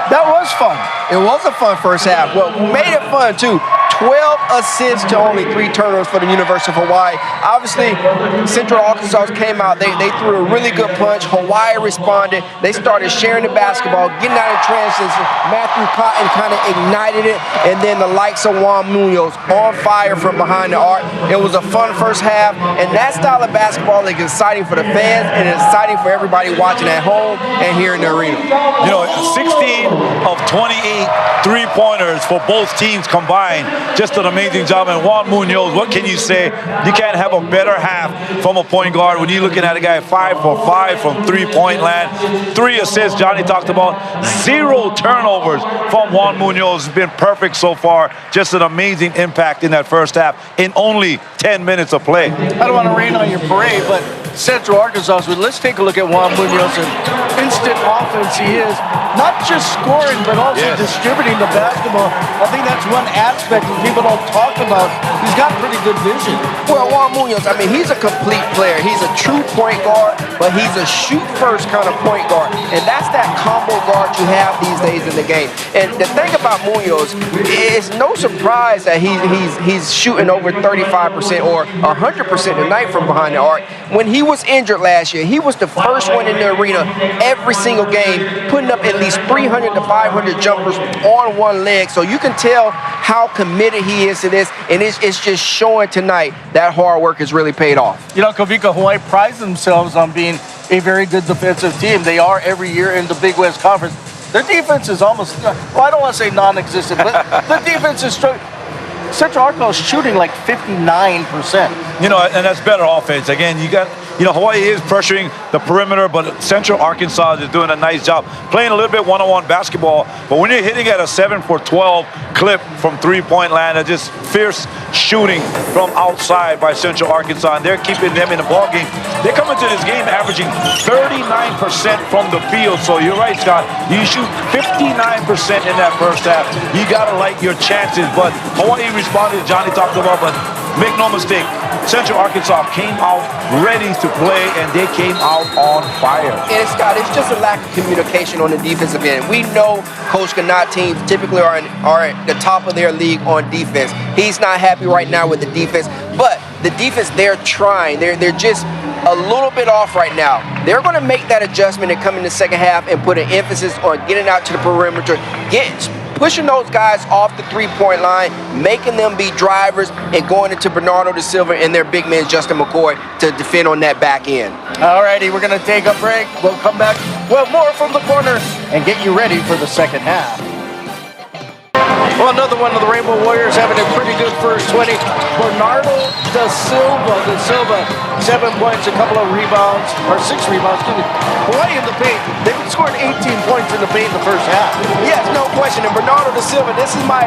That was fun. It was a fun first half. Well, made it fun, too. 12 assists to only 3 turnovers for the University of Hawaii. Obviously, Central Arkansas came out. They threw a really good punch. Hawaii responded. They started sharing the basketball, getting out of transition. Matthew Cotton kind of ignited it. And then the likes of Juan Munoz on fire from behind the arc. It was a fun first half. And that style of basketball is exciting for the fans and it's exciting for everybody watching at home and here in the arena. You know, 16 of 28 three-pointers for both teams combined. Just an amazing job. And Juan Munoz, what can you say? You can't have a better half from a point guard when you're looking at a guy 5 for 5 from three-point land. 3 assists, Johnny talked about. 0 turnovers from Juan Munoz. Has been perfect so far. Just an amazing impact in that first half in only 10 minutes of play. I don't want to rain on your parade, but Central Arkansas, let's take a look at Juan Munoz and instant offense he is. Not just scoring, but also distributing the basketball. I think that's one aspect that people don't talk about. He's got pretty good vision. Well, Juan Munoz, I mean, he's a complete player. He's a true point guard, but he's a shoot-first kind of point guard. And that's that combo guard you have these days in the game. And the thing about Munoz, it's no surprise that he's shooting over 35% or 100% tonight from behind the arc. When he was injured last year, he was the first one in the arena every single game, putting up at least 300 to 500 jumpers on one leg. So you can tell how committed he is to this, and it's just showing tonight that hard work has really paid off. You know, Kavika, Hawaii prides themselves on being a very good defensive team. They are every year in the Big West Conference. Their defense is almost, well, I don't want to say non-existent, but the defense is Central Arkansas is shooting like 59%. You know, and that's better offense. Again, you got Hawaii is pressuring the perimeter, but Central Arkansas is doing a nice job playing a little bit one-on-one basketball. But when you're hitting at a 7-for-12 clip from three-point land, and just fierce shooting from outside by Central Arkansas, and they're keeping them in the ball game. They come into this game averaging 39% from the field. So you're right, Scott. You shoot 59% in that first half. You gotta like your chances. But Hawaii responded, Johnny talked about, but make no mistake, Central Arkansas came out ready to play, and they came out on fire. And Scott, it's just a lack of communication on the defensive end. We know Coach Ganot teams typically are at the top of their league on defense. He's not happy right now with the defense, but the defense, they're trying. They're just a little bit off right now. They're going to make that adjustment and come in the second half and put an emphasis on getting out to the perimeter, pushing those guys off the three-point line, making them be drivers, and going into Bernardo da Silva and their big man, Justin McCoy, to defend on that back end. All righty, we're going to take a break. We'll come back with more from the corner and get you ready for the second half. Well, another one of the Rainbow Warriors having a pretty good first 20. Bernardo da Silva. 7 points, a couple of rebounds, or 6 rebounds. Hawaii in the paint. They've scored 18 points in the paint in the first half. Yes, no question. And Bernardo da Silva, this is my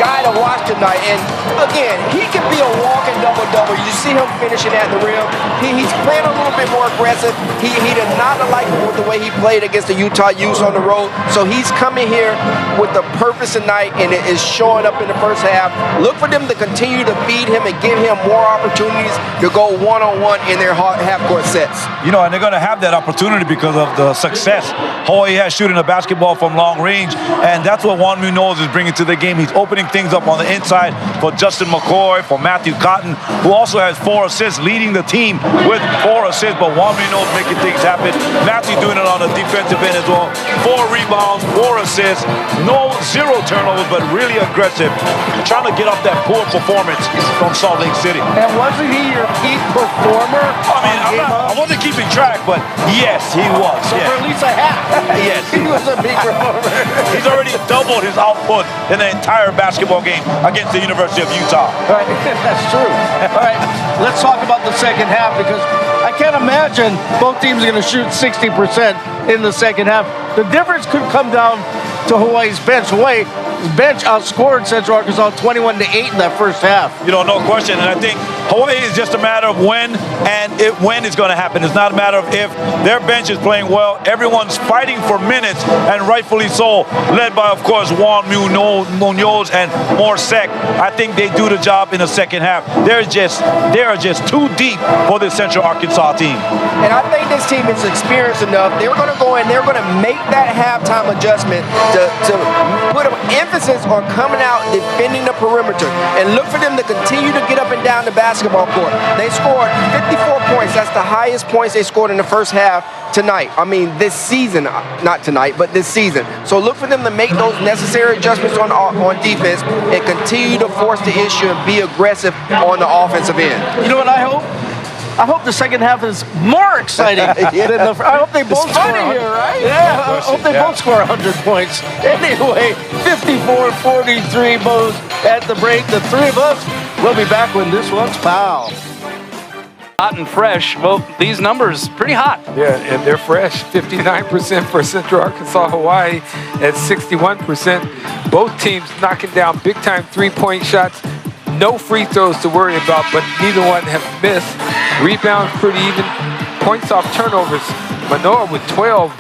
guy to watch tonight. And again, he can be a walking double-double. You see him finishing at the rim. He's playing a little bit more aggressive. He did not like the way he played against the Utah Utes on the road. So he's coming here with the purpose tonight, and it is showing up in the first half. Look for them to continue to feed him and give him more opportunities to go one-on-one in their half-court sets. And they're going to have that opportunity because of the success Hawaii has shooting the basketball from long range, and that's what Juan Munoz is bringing to the game. He's opening things up on the inside for Justin McCoy, for Matthew Cotton, who also has 4 assists, leading the team with 4 assists, but Juan Munoz making things happen. Matthew doing it on the defensive end as well. 4 rebounds, 4 assists, 0 turnovers, but really aggressive, trying to get off that poor performance from Salt Lake City. And wasn't he your peak performer? I wasn't keeping track, but yes, he was. So for at least a half. Yes. He was a big performer. He's already doubled his output in the entire basketball game against the University of Utah. Right. That's true. All right, let's talk about the second half, because I can't imagine both teams are going to shoot 60% in the second half. The difference could come down to Hawaii's bench. Hawaii's bench outscored Central Arkansas 21-8 in that first half. No question. And I think Hawaii is just a matter of when, and when it's going to happen. It's not a matter of if. Their bench is playing well. Everyone's fighting for minutes, and rightfully so, led by, of course, Juan Munoz and Morsek. I think they do the job in the second half. They are just too deep for this Central Arkansas team. And I think this team is experienced enough. They're going to go in, they're going to make that halftime adjustment to put an emphasis on coming out, defending the perimeter, and look for them to continue to get up and down the basketball court. They scored 54 points. That's the highest points they scored in the first half tonight. I mean, this season, not tonight, but this season. So look for them to make those necessary adjustments on defense and continue to force the issue and be aggressive on the offensive end. You know what I hope? I hope the second half is more exciting. I hope they both score. Here, right? Yeah, I hope they both score 100 points. Anyway, 54-43 Bows at the break. The three of us will be back when this one's foul. Hot and fresh. Well, these numbers pretty hot. Yeah, and they're fresh. 59% for Central Arkansas, Hawaii at 61%. Both teams knocking down big-time three-point shots. No free throws to worry about, but neither one have missed. Rebounds pretty even. Points off turnovers. Mānoa with 12.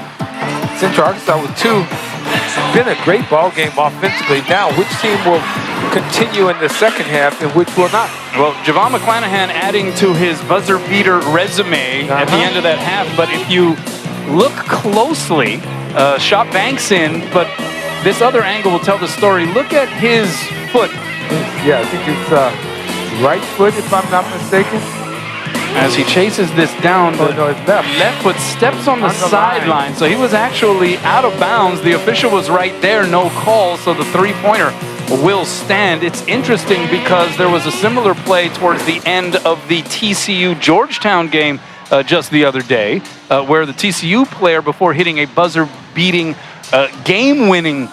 Central Arkansas with 2. It's been a great ball game offensively. Now, which team will continue in the second half and which will not? Well, Javon McClanahan adding to his buzzer beater resume at the end of that half. But if you look closely, shot banks in, but this other angle will tell the story. Look at his foot. Yeah, I think it's right foot, if I'm not mistaken. As he chases this down, the left foot steps on the sideline. So he was actually out of bounds. The official was right there, no call, so the three-pointer will stand. It's interesting because there was a similar play towards the end of the TCU-Georgetown game just the other day, where the TCU player, before hitting a buzzer-beating, game-winning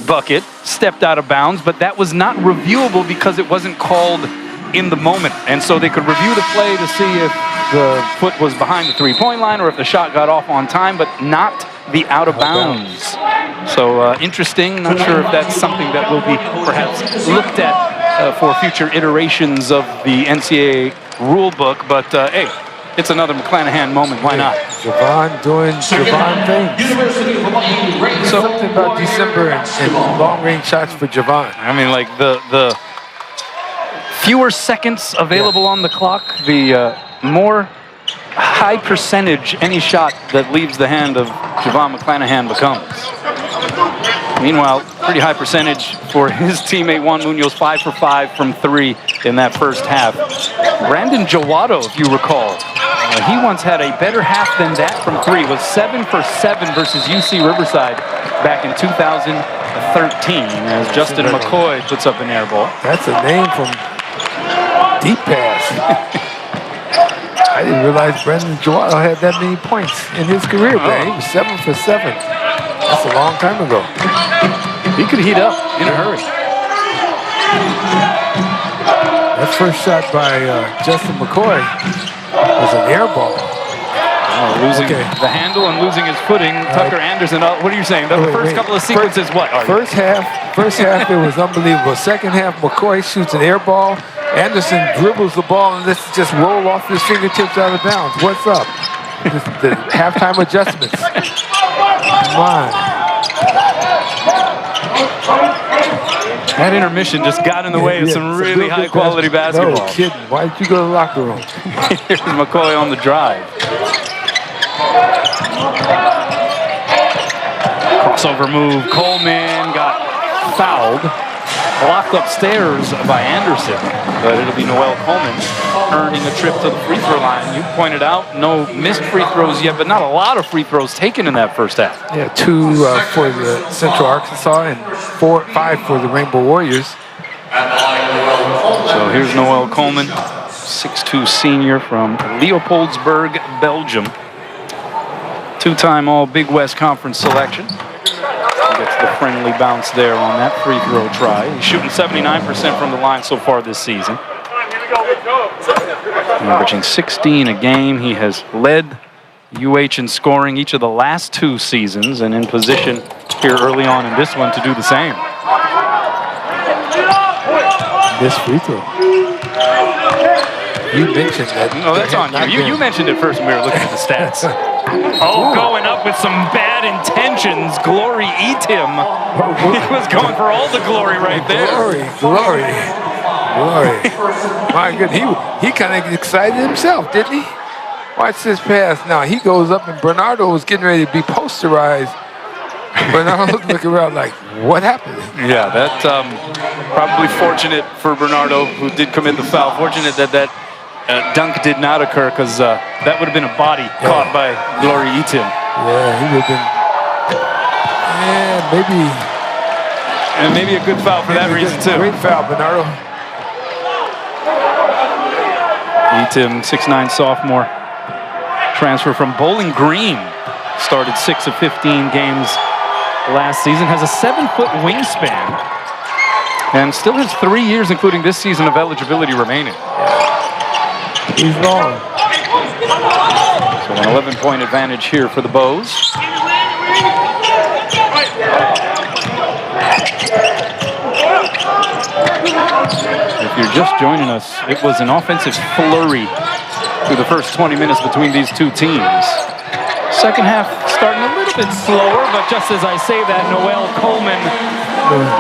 bucket, stepped out of bounds, but that was not reviewable because it wasn't called in the moment. And so they could review the play to see if the foot was behind the three-point line or if the shot got off on time, but not the out of bounds. So interesting. Not sure if that's something that will be perhaps looked at for future iterations of the NCAA rule book. But hey, it's another McClanahan moment. Why not? Javon doing Javon things. So something about December and long-range shots for Javon. I mean, like the fewer seconds available on the clock, the more high percentage any shot that leaves the hand of Javon McClanahan becomes. Meanwhile, pretty high percentage for his teammate Juan Munoz, 5 for 5 from 3 in that first half. Brandon Jawado, if you recall, he once had a better half than that from 3, was 7 for 7 versus UC Riverside back in 2013 as Justin McCoy puts up an air ball. That's a name from deep pass. I didn't realize Brandon Jawado had that many points in his career, man. He was 7 for 7. That's a long time ago. He could heat up in a hurry. That first shot by Justin McCoy was an air ball. Losing the handle and losing his footing. Tucker Anderson, what are you saying? The first couple of sequences, what are First half, it was unbelievable. Second half, McCoy shoots an air ball. Anderson dribbles the ball and lets it just roll off his fingertips out of bounds. What's up? The halftime adjustments. Come on. That intermission just got in the way of some really high-quality basketball. No kidding. Why did you go to the locker room? Here's McCoy on the drive. Crossover move. Coleman got fouled. Blocked upstairs by Anderson. But it'll be Noel Coleman earning a trip to the free throw line. You pointed out no missed free throws yet, but not a lot of free throws taken in that first half. Yeah, 2 for the Central Arkansas and 5 for the Rainbow Warriors. So here's Noel Coleman, 6'2" senior from Leopoldsburg, Belgium. 2-time All Big West Conference selection. Gets the friendly bounce there on that free throw try. He's shooting 79% from the line so far this season. Averaging 16 a game. He has led UH in scoring each of the last 2 seasons and in position here early on in this one to do the same. This free throw. You mentioned that. No, that's on you. You mentioned it first when we were looking at the stats. Going up with some bad intentions. Glory eat him. He was going for all the glory right there. Glory. My goodness, he kind of excited himself, didn't he? Watch this pass. Now he goes up and Bernardo was getting ready to be posterized. Bernardo's looking around like, what happened? Yeah, that probably fortunate for Bernardo, who did commit the foul. Fortunate that dunk did not occur, because that would have been a body caught by Glory Eaton. Yeah, he would have been. Yeah, maybe a good foul for that reason too. Great foul, Bernardo. Eaton, 6'9" sophomore, transfer from Bowling Green. Started 6 of 15 games last season. Has a 7-foot wingspan, and still has 3 years, including this season, of eligibility remaining. He's long. So an 11-point advantage here for the Bows. If you're just joining us, it was an offensive flurry through the first 20 minutes between these two teams. Second half starting a little bit slower, but just as I say that, Noel Coleman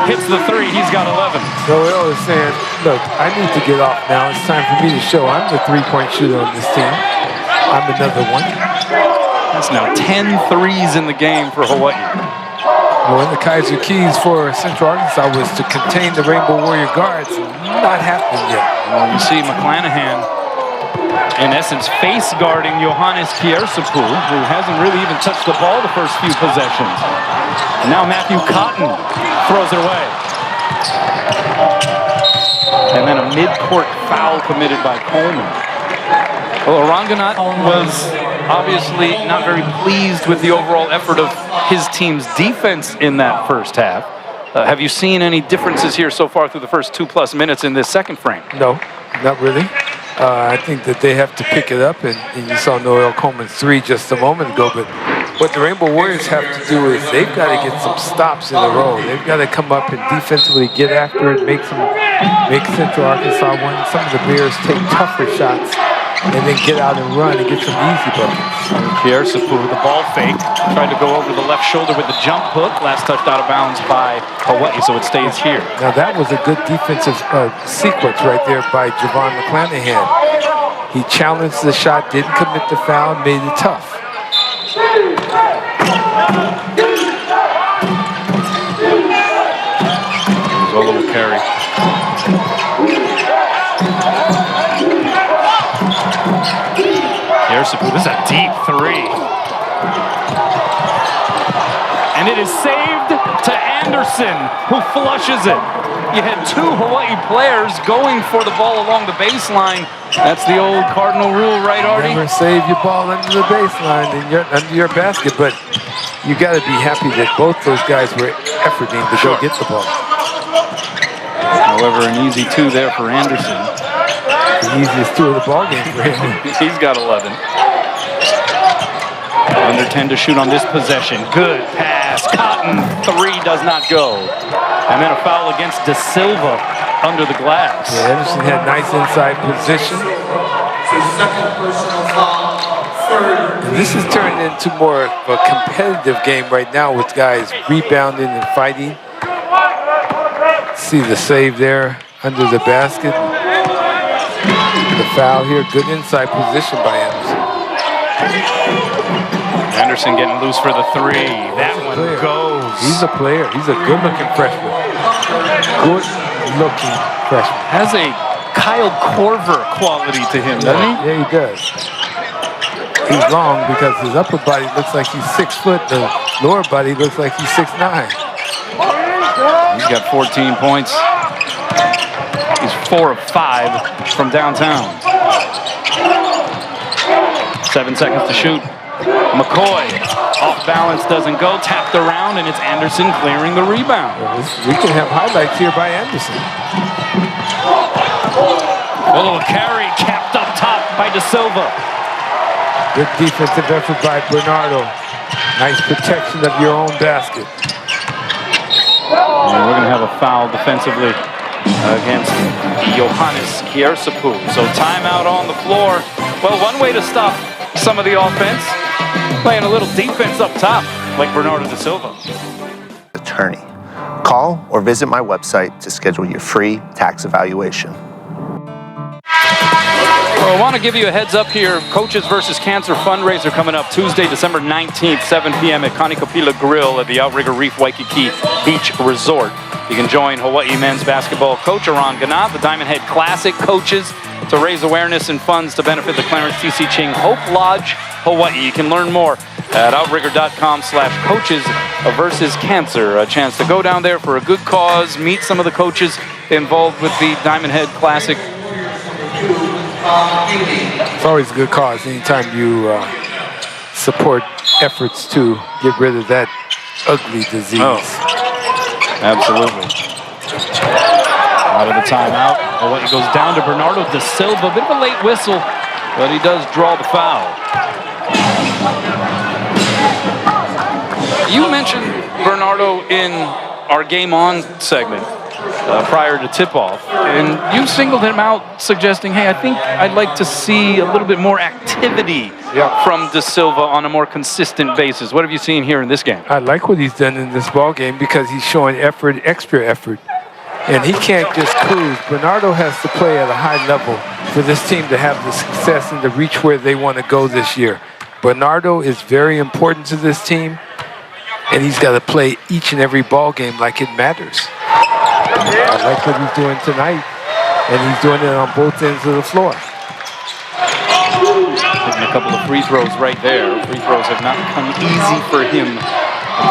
hits the 3. He's got 11. Noel is saying, look, I need to get off now. It's time for me to show I'm the 3-point shooter on this team. I'm another one. That's now 10 threes in the game for Hawaii. Well, the Kaiser Keys for Central Arkansas was to contain the Rainbow Warrior guards. Not happening yet. Well, you see McClanahan, in essence, face guarding Johannes Kiersapu, who hasn't really even touched the ball the first few possessions. And now Matthew Cotton throws it away. And then a mid-court foul committed by Coleman. Well, Oranganat was obviously not very pleased with the overall effort of his team's defense in that first half. Have you seen any differences here so far through the first 2+ minutes in this second frame? No. not really. I think that they have to pick it up, and you saw Noel Coleman's 3 just a moment ago, but what the Rainbow Warriors have to do is they've got to get some stops in a row. They've got to come up and defensively get after it, make Central Arkansas win. Some of the Bears take tougher shots and then get out and run and get some easy buckets. C.Arkansas with the ball fake, tried to go over the left shoulder with the jump hook. Last touched out of bounds by Hawai'i, so it stays here. Now that was a good defensive sequence right there by Javon McClanahan. He challenged the shot, didn't commit the foul, made it tough. Zola will carry. This is a deep 3. And it is saved to Anderson, who flushes it. You had 2 Hawai'i players going for the ball along the baseline. That's the old Cardinal rule, right, Artie? Never save your ball under the baseline under your basket, but you got to be happy that both those guys were efforting to go get the ball. However, an easy 2 there for Anderson. The easiest 2 of the ball game for him. He's got 11. Under 10 to shoot on this possession. Good pass. Cotton, 3 does not go. And then a foul against De Silva under the glass. Yeah, Anderson had nice inside position. And this has turned into more of a competitive game right now with guys rebounding and fighting. See the save there under the basket. The foul here, good inside position by Anderson. Anderson getting loose for the 3. That one goes. He's a player. He's a good-looking freshman. Good-looking freshman. Has a Kyle Korver quality to him, doesn't he? Yeah, he does. He's long because his upper body looks like he's 6 foot. The lower body looks like he's 6'9". He's got 14 points. He's 4 of 5 from downtown. 7 seconds to shoot. McCoy, off balance, doesn't go. Tapped around, and it's Anderson clearing the rebound. We can have highlights here by Anderson. A little carry, capped up top by De Silva. Good defensive effort by Bernardo. Nice protection of your own basket. And we're going to have a foul defensively against Johannes C.Arkansas. So timeout on the floor. Well, one way to stop some of the offense, playing a little defense up top, like Bernardo De Silva. Attorney. Call or visit my website to schedule your free tax evaluation. Well, I want to give you a heads up here. Coaches versus Cancer fundraiser coming up Tuesday, December 19th, 7 p.m. at Kanikapila Grill at the Outrigger Reef Waikiki Beach Resort. You can join Hawai'i men's basketball coach Aron Ganat, the Diamond Head Classic coaches, to raise awareness and funds to benefit the Clarence T.C. Ching Hope Lodge, Hawaii. You can learn more at outrigger.com/coaches versus cancer. A chance to go down there for a good cause, meet some of the coaches involved with the Diamond Head Classic. It's always a good cause anytime you support efforts to get rid of that ugly disease. Oh, absolutely. Out of the timeout. Hawai'i goes down to Bernardo De Silva. A bit of a late whistle, but he does draw the foul. You mentioned Bernardo in our Game On segment prior to tip-off, and you singled him out suggesting, hey, I think I'd like to see a little bit more activity from De Silva on a more consistent basis. What have you seen here in this game? I like what he's done in this ball game because he's showing effort, extra effort. And he can't just cruise. Bernardo has to play at a high level for this team to have the success and to reach where they want to go this year. Bernardo is very important to this team, and he's got to play each and every ball game like it matters. I like what he's doing tonight, and he's doing it on both ends of the floor. Hitting a couple of free throws right there. Free throws have not come easy for him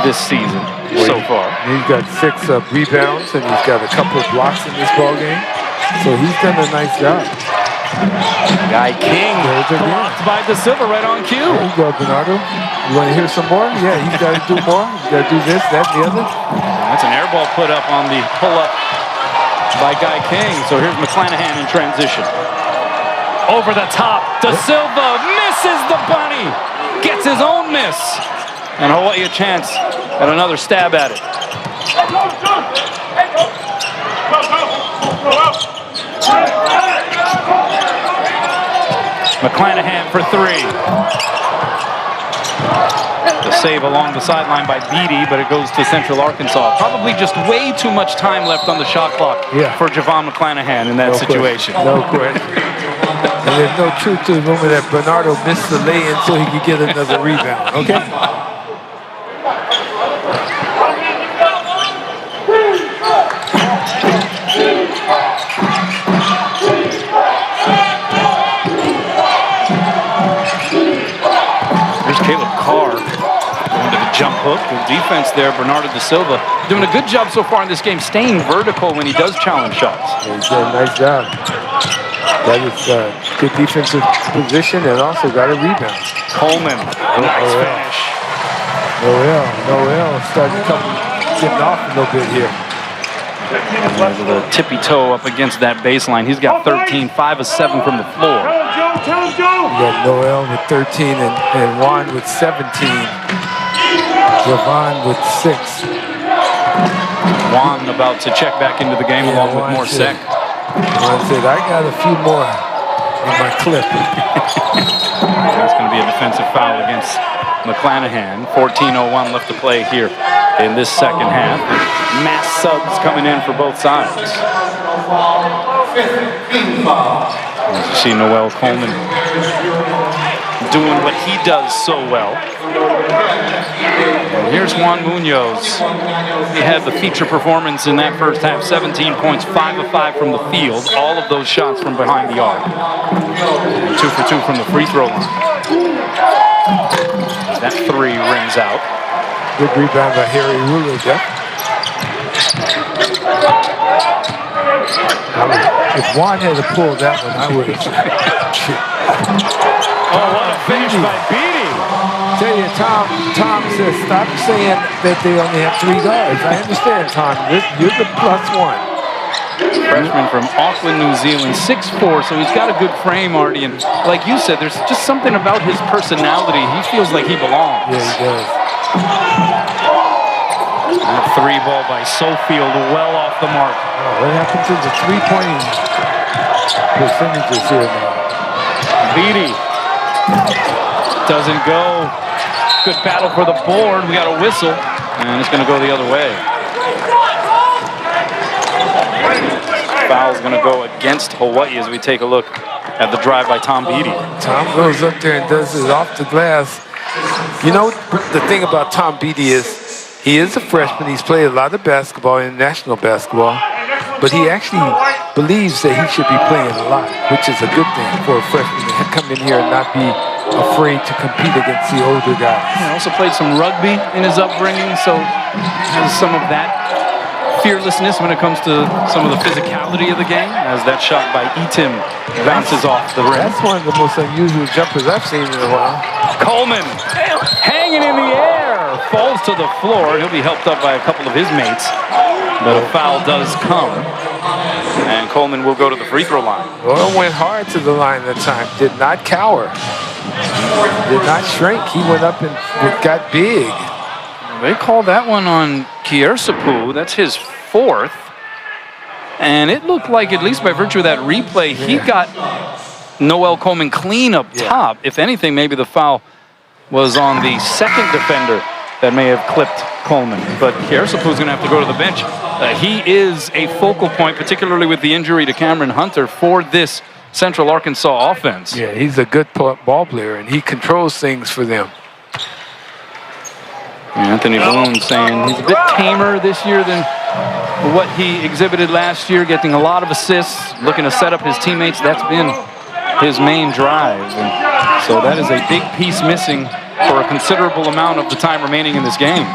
this season so far. He's got 6 rebounds, and he's got a couple of blocks in this ball game. So he's done a nice job. Guy King blocked by De Silva right on cue. There you go, Bernardo. You want to hear some more? Yeah, he's got to do more. He's got to do this, that, and the other. That's an air ball put up on the pull-up by Guy King. So here's McClanahan in transition. Over the top, Da Silva misses the bunny. Gets his own miss. And Hawaii a chance at another stab at it. McClanahan for three. The save along the sideline by Beatty, but it goes to Central Arkansas. Probably just way too much time left on the shot clock for Javon McClanahan in that situation. No question. And there's no truth to the rumor that Bernardo missed the lay-in so he could get another rebound, okay? There's Caleb Carr going to the jump hook. Good defense there, Bernardo Da Silva. Doing a good job so far in this game, staying vertical when he does challenge shots. Yeah, he's done a nice job. That is good defensive position and also got a rebound. Coleman, nice finish. Noel starting to getting off a little bit here. The tippy toe up against that baseline. He's got 13, 5 of 7 from the floor. You got Noel with 13 and Juan with 17. Javon with 6. Juan about to check back into the game along with more sec. Juan said, I got a few more in my clip. That's going to be a defensive foul against McClanahan. 14:01 left to play here in this second half. Mass subs coming in for both sides. As you see Noel Coleman doing what he does so well. And here's Juan Munoz. He had the feature performance in that first half. 17 points, 5 of 5 from the field. All of those shots from behind the arc. And 2 for 2 from the free throw line. That three rings out. Good rebound by Harry Ruler. If Juan had pulled that one, I would have. Oh, what a finish by Beatty. Tell you, Tom says, stop saying that they only have 3 guards. I understand, Tom. You're the +1. Freshman from Auckland, New Zealand, 6'4", so he's got a good frame, Artie. And like you said, there's just something about his personality. He feels like he belongs. Yeah, he does. That 3 ball by Sofield, well off the mark. Oh, what happened to the 3-point percentages here now? Beatty doesn't go. Good battle for the board. We got a whistle, and it's going to go the other way. Foul's going to go against Hawaii as we take a look at the drive by Tom Beatty. Tom goes up there and does it off the glass. You know, the thing about Tom Beatty is he is a freshman. He's played a lot of basketball, international basketball, but he actually believes that he should be playing a lot, which is a good thing for a freshman to come in here and not be afraid to compete against the older guys. He also played some rugby in his upbringing, so has some of that fearlessness when it comes to some of the physicality of the game, as that shot by Etim bounces off the rim. That's one of the most unusual jumpers I've seen in a while. Coleman hanging in the air, falls to the floor. He'll be helped up by a couple of his mates, but a foul does come, and Coleman will go to the free throw line. Oil went hard to the line that time, did not cower, did not shrink. He went up and got big. They called that one on Kiersapu. That's his 4th. And it looked like, at least by virtue of that replay, he got Noel Coleman clean up top. If anything, maybe the foul was on the second defender that may have clipped Coleman. But Kiersapu's going to have to go to the bench. He is a focal point, particularly with the injury to Cameron Hunter, for this Central Arkansas offense. Yeah, he's a good ball player, and he controls things for them. Anthony Boone saying he's a bit tamer this year than what he exhibited last year, getting a lot of assists, looking to set up his teammates. That's been his main drive. And so that is a big piece missing for a considerable amount of the time remaining in this game.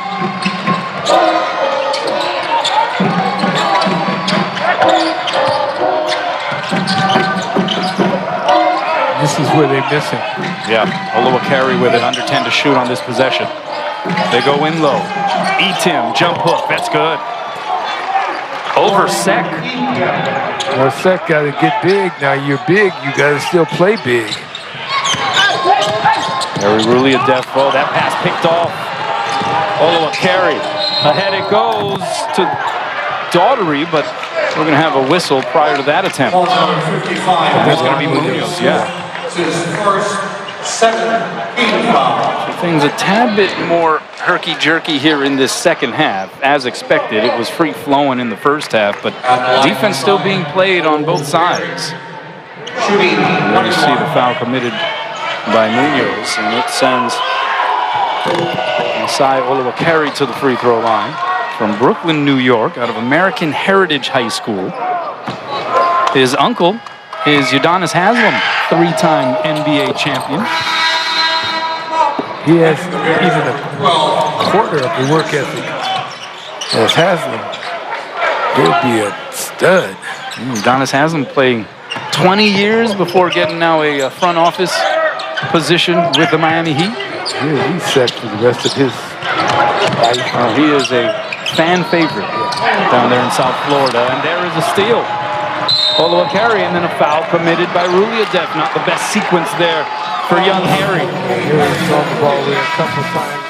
This is where they miss him. Yeah, Aloha carry with it, under 10 to shoot on this possession. They go in low. Etim, jump hook, that's good. over Sek. Well, Sek got to get big. Now you're big, you got to still play big. Very Rulia Defo. That pass picked off. Oloa carry. Ahead it goes to Daughtery, but we're going to have a whistle prior to that attempt. That's going to be Munoz, yeah. So things a tad bit more herky-jerky here in this second half. As expected, it was free-flowing in the first half, but defense still being played on both sides. And you see the foul committed by Munoz, and it sends Masai Oluwakari to the free throw line from Brooklyn, New York, out of American Heritage High School. His uncle is Udonis Haslem, three-time NBA champion. He has even a quarter of the work ethic as Haslem. He'll be a stud. Udonis Haslem playing 20 years before getting now a front office position with the Miami Heat. Yeah, he's set for the rest of his life. He is a fan favorite down there in South Florida. And there is a steal. Oluwakari, and then a foul committed by Rulia Def. Not the best sequence there for young Harry. Harry's on the ball there a couple times.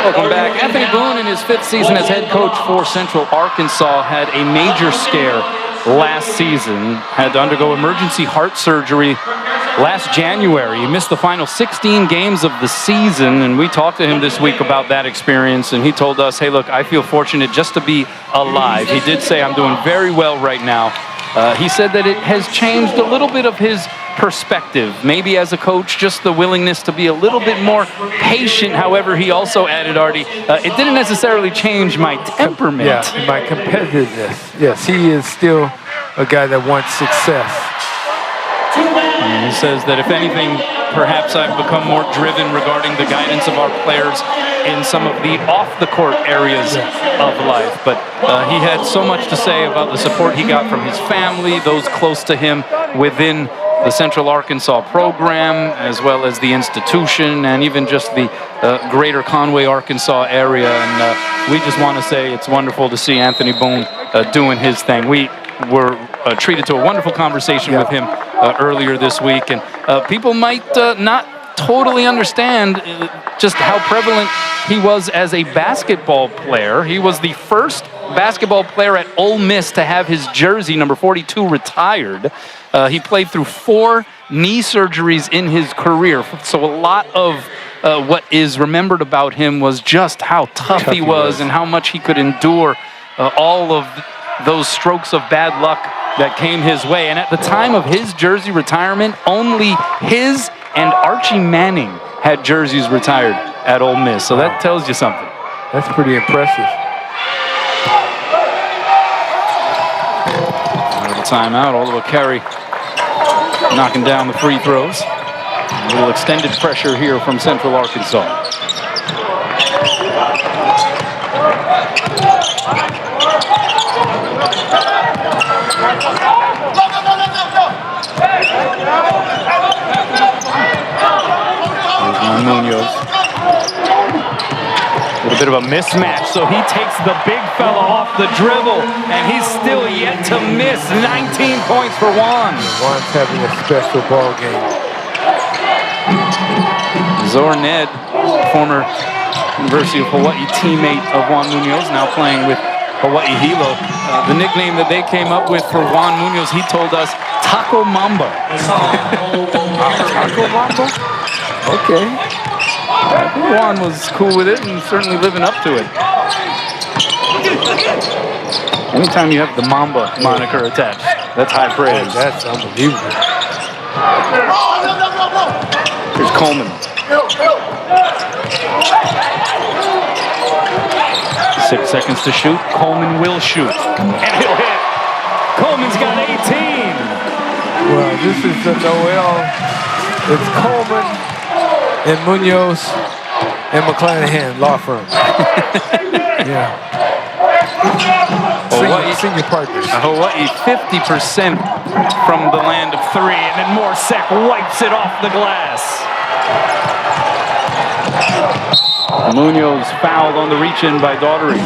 Welcome back. Anthony Boone, in his 5th season as head coach for Central Arkansas, had a major scare last season. Had to undergo emergency heart surgery last January. He missed the final 16 games of the season, and we talked to him this week about that experience, and he told us, hey, look, I feel fortunate just to be alive. He did say, I'm doing very well right now. He said that it has changed a little bit of his perspective, maybe as a coach, just the willingness to be a little bit more patient. However, he also added, Artie, it didn't necessarily change my temperament. Yeah, my competitiveness. Yes, he is still a guy that wants success. And he says that if anything, perhaps I've become more driven regarding the guidance of our players in some of the off-the-court areas of life. But he had so much to say about the support he got from his family, those close to him within the Central Arkansas program, as well as the institution, and even just the greater Conway, Arkansas area. And we just want to say it's wonderful to see Anthony Boone doing his thing. We were treated to a wonderful conversation with him earlier this week, and people might not totally understand just how prevalent he was as a basketball player. He was the first basketball player at Ole Miss to have his jersey, number 42, retired. He played through 4 knee surgeries in his career, so a lot of what is remembered about him was just how tough he was and how much he could endure all of those strokes of bad luck that came his way. And at the time of his jersey retirement, only his and Archie Manning had jerseys retired at Ole Miss. So that tells you something. That's pretty impressive. Out of the timeout, Oluwakari knocking down the free throws. A little extended pressure here from Central Arkansas. Munoz. A little bit of a mismatch, so he takes the big fella off the dribble, and he's still yet to miss. 19 points for Juan. Juan's having a special ball game. Zor Ned, former University of Hawaii teammate of Juan Munoz, now playing with Hawaii Hilo. The nickname that they came up with for Juan Munoz, he told us, Taco Mamba. Taco Mamba? Okay. I think Juan was cool with it and certainly living up to it. Anytime you have the Mamba moniker attached, that's high praise. That's unbelievable. Here's Coleman. 6 seconds to shoot. Coleman will shoot. And he'll hit. Coleman's got 18. Well, this is the Noel. It's Coleman and Munoz and McClanahan law firm. Yeah. Senior partners. Hawaii 50% from the land of 3, and then Morsek wipes it off the glass. Munoz fouled on the reach-in by Daughtery.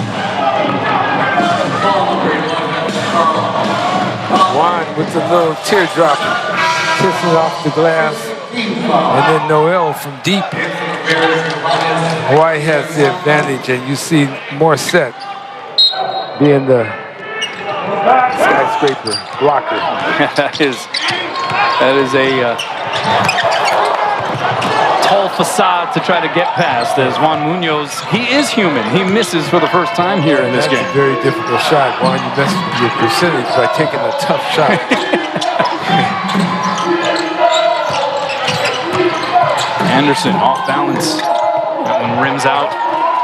with the little teardrop kissing off the glass. And then Noel from deep. Hawaii has the advantage, and you see Morissette being the skyscraper blocker. that is a tall facade to try to get past, as Juan Munoz, he is human. He misses for the first time here in this game. That's a very difficult shot, Juan. You mess with your percentage by taking a tough shot. Anderson off balance. That one rims out.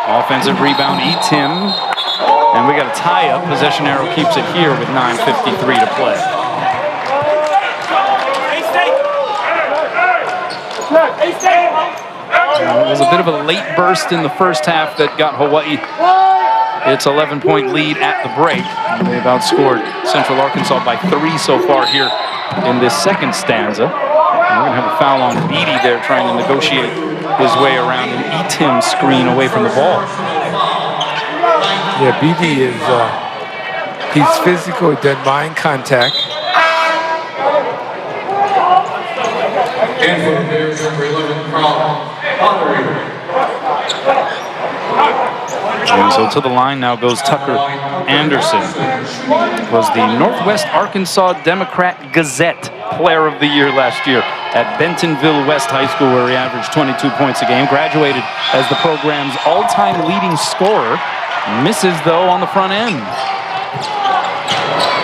Offensive rebound eats him. And we got a tie-up. Possession arrow keeps it here with 9:53 to play. It was a bit of a late burst in the first half that got Hawaii its 11-point lead at the break. They've outscored Central Arkansas by 3 so far here in this second stanza. And we're going to have a foul on Beatty there, trying to negotiate his way around an E-Tim screen away from the ball. Yeah, Beatty is, he's physical, he doesn't mind contact. And so to the line now goes Tucker Anderson. Was the Northwest Arkansas Democrat Gazette Player of the Year last year at Bentonville West High School, where he averaged 22 points a game. Graduated as the program's all-time leading scorer. Misses, though, on the front end.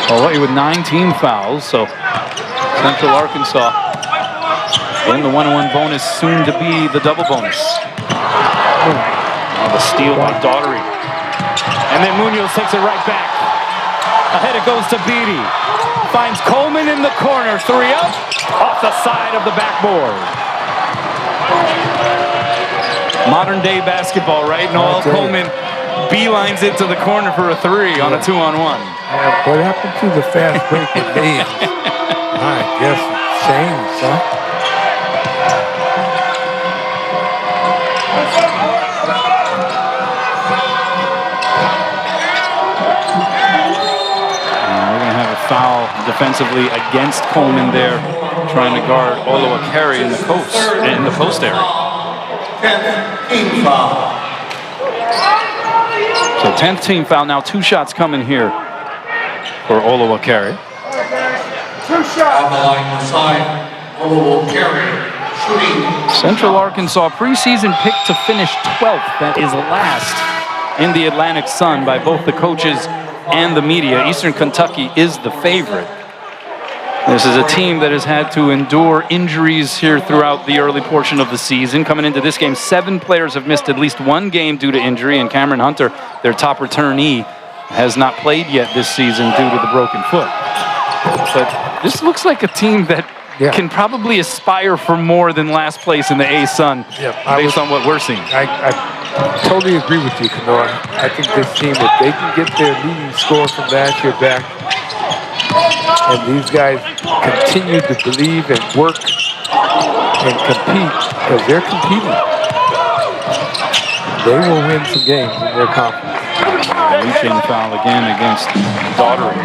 Hawaii with 19 fouls, so Central Arkansas in the 1-on-1 bonus, soon to be the double bonus. The steal by Daughtery. And then Munoz takes it right back. Ahead it goes to Beatty. Finds Coleman in the corner. 3 up. Off the side of the backboard. Modern day basketball, right? Noel Coleman beelines it to the corner for a 3 on a 2-on-1. Yeah, what happened to the fast break with Dave? I guess it's changed, huh? Foul defensively against Coleman there, trying to guard Oloakari in the post area. So 10th team foul now. 2 shots coming here for Oloakari. 2 shots. On the line side, Oloakari shooting. Central Arkansas preseason pick to finish 12th. That is last in the Atlantic Sun by both the coaches and the media. Eastern Kentucky is the favorite. This is a team that has had to endure injuries here throughout the early portion of the season. Coming into this game, 7 players have missed at least 1 game due to injury, and Cameron Hunter, their top returnee, has not played yet this season due to the broken foot. But this looks like a team that can probably aspire for more than last place in the A-Sun, based on what we're seeing. I totally agree with you, Kanoa. I think this team, if they can get their leading score from last year back, and these guys continue to believe and work and compete, because they're competing, they will win some games in their conference. Reach-in foul again against Daughtery.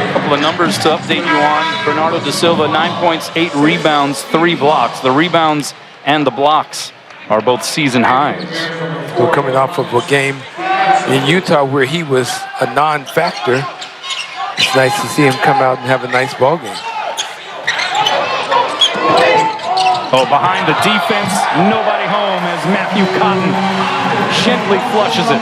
A couple of numbers to update you on. Bernardo da Silva, 9 points, 8 rebounds, 3 blocks. The rebounds and the blocks are both season highs. We're coming off of a game in Utah where he was a non-factor. It's nice to see him come out and have a nice ball game. Oh, behind the defense, nobody home as Matthew Cotton gently flushes it.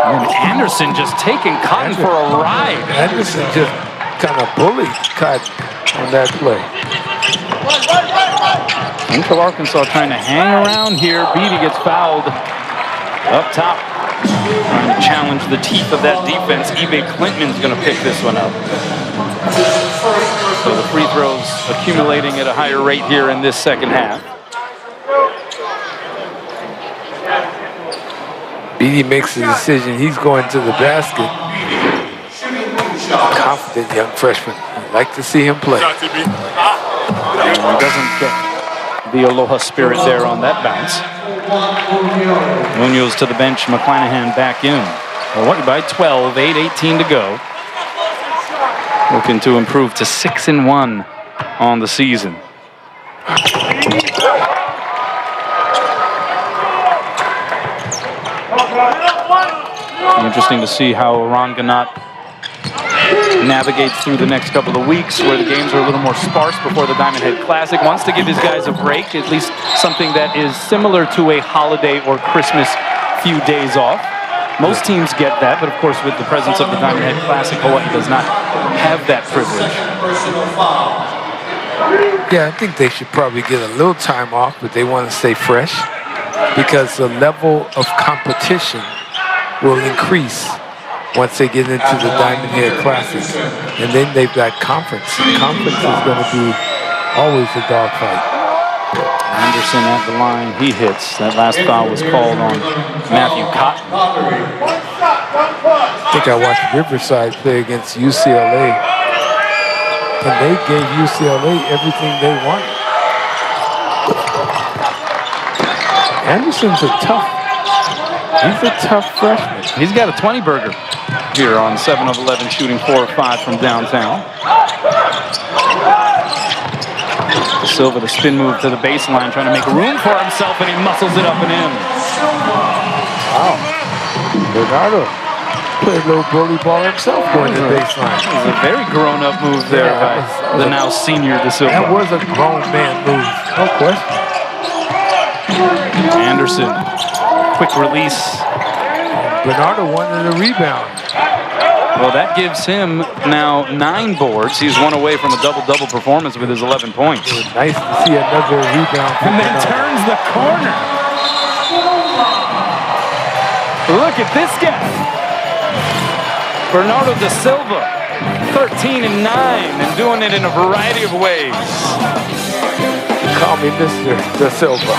And Anderson just taking Cotton for a ride. Anderson just kind of bullied Cotton on that play. Central Arkansas trying to hang around here. Beatty gets fouled up top. Trying to challenge the teeth of that defense. Ebe Clinton's going to pick this one up. So the free throws accumulating at a higher rate here in this second half. Beatty makes the decision. He's going to the basket. Confident young freshman. I'd like to see him play. He doesn't get the Aloha spirit there on that bounce. Munoz to the bench, McClanahan back in. Hawaii by 12, 8:18 to go. Looking to improve to 6-1 on the season. Interesting to see how Ron Ganot navigates through the next couple of weeks where the games are a little more sparse before the Diamond Head Classic. Wants to give his guys a break, at least something that is similar to a holiday or Christmas few days off. Most teams get that, but of course with the presence of the Diamond Head Classic, Hawaii does not have that privilege. Yeah, I think they should probably get a little time off, but they want to stay fresh because the level of competition will increase once they get into the Diamond Head Classic. And then they've got conference. Conference is going to be always a dogfight. Anderson at the line, he hits. That last foul was called on Matthew Cotton. I think I watched Riverside play against UCLA, and they gave UCLA everything they wanted. Anderson's he's a tough freshman. He's got a 20-burger here on 7 of 11, shooting 4 of 5 from downtown. Silva, the spin move to the baseline, trying to make room for himself, and he muscles it up and in. Wow. Bernardo played a little bully ball himself going to the baseline. It was a very grown-up move there by the now senior De Silva. That was a grown man move, no question. Anderson, quick release. Bernardo wanted a rebound. Well, that gives him now 9 boards. He's one away from a double-double performance with his 11 points. Nice to see another rebound. And then turns the corner. Look at this guy. Bernardo De Silva, 13 and 9, and doing it in a variety of ways. Call me Mr. De Silva.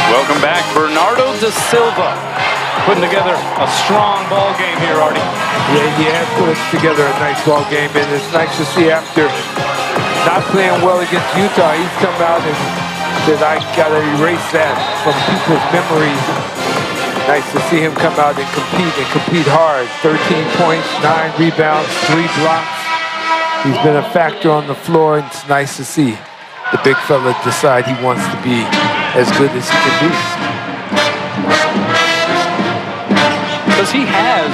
Welcome back, Bernardo De Silva, putting together a strong ball game here, Artie. Yeah, he has put together a nice ball game, and it's nice to see after not playing well against Utah, he's come out and said, I gotta erase that from people's memories. Nice to see him come out and compete hard. 13 points, 9 rebounds, 3 blocks. He's been a factor on the floor, and it's nice to see the big fella decide he wants to be as good as he can be. Because he has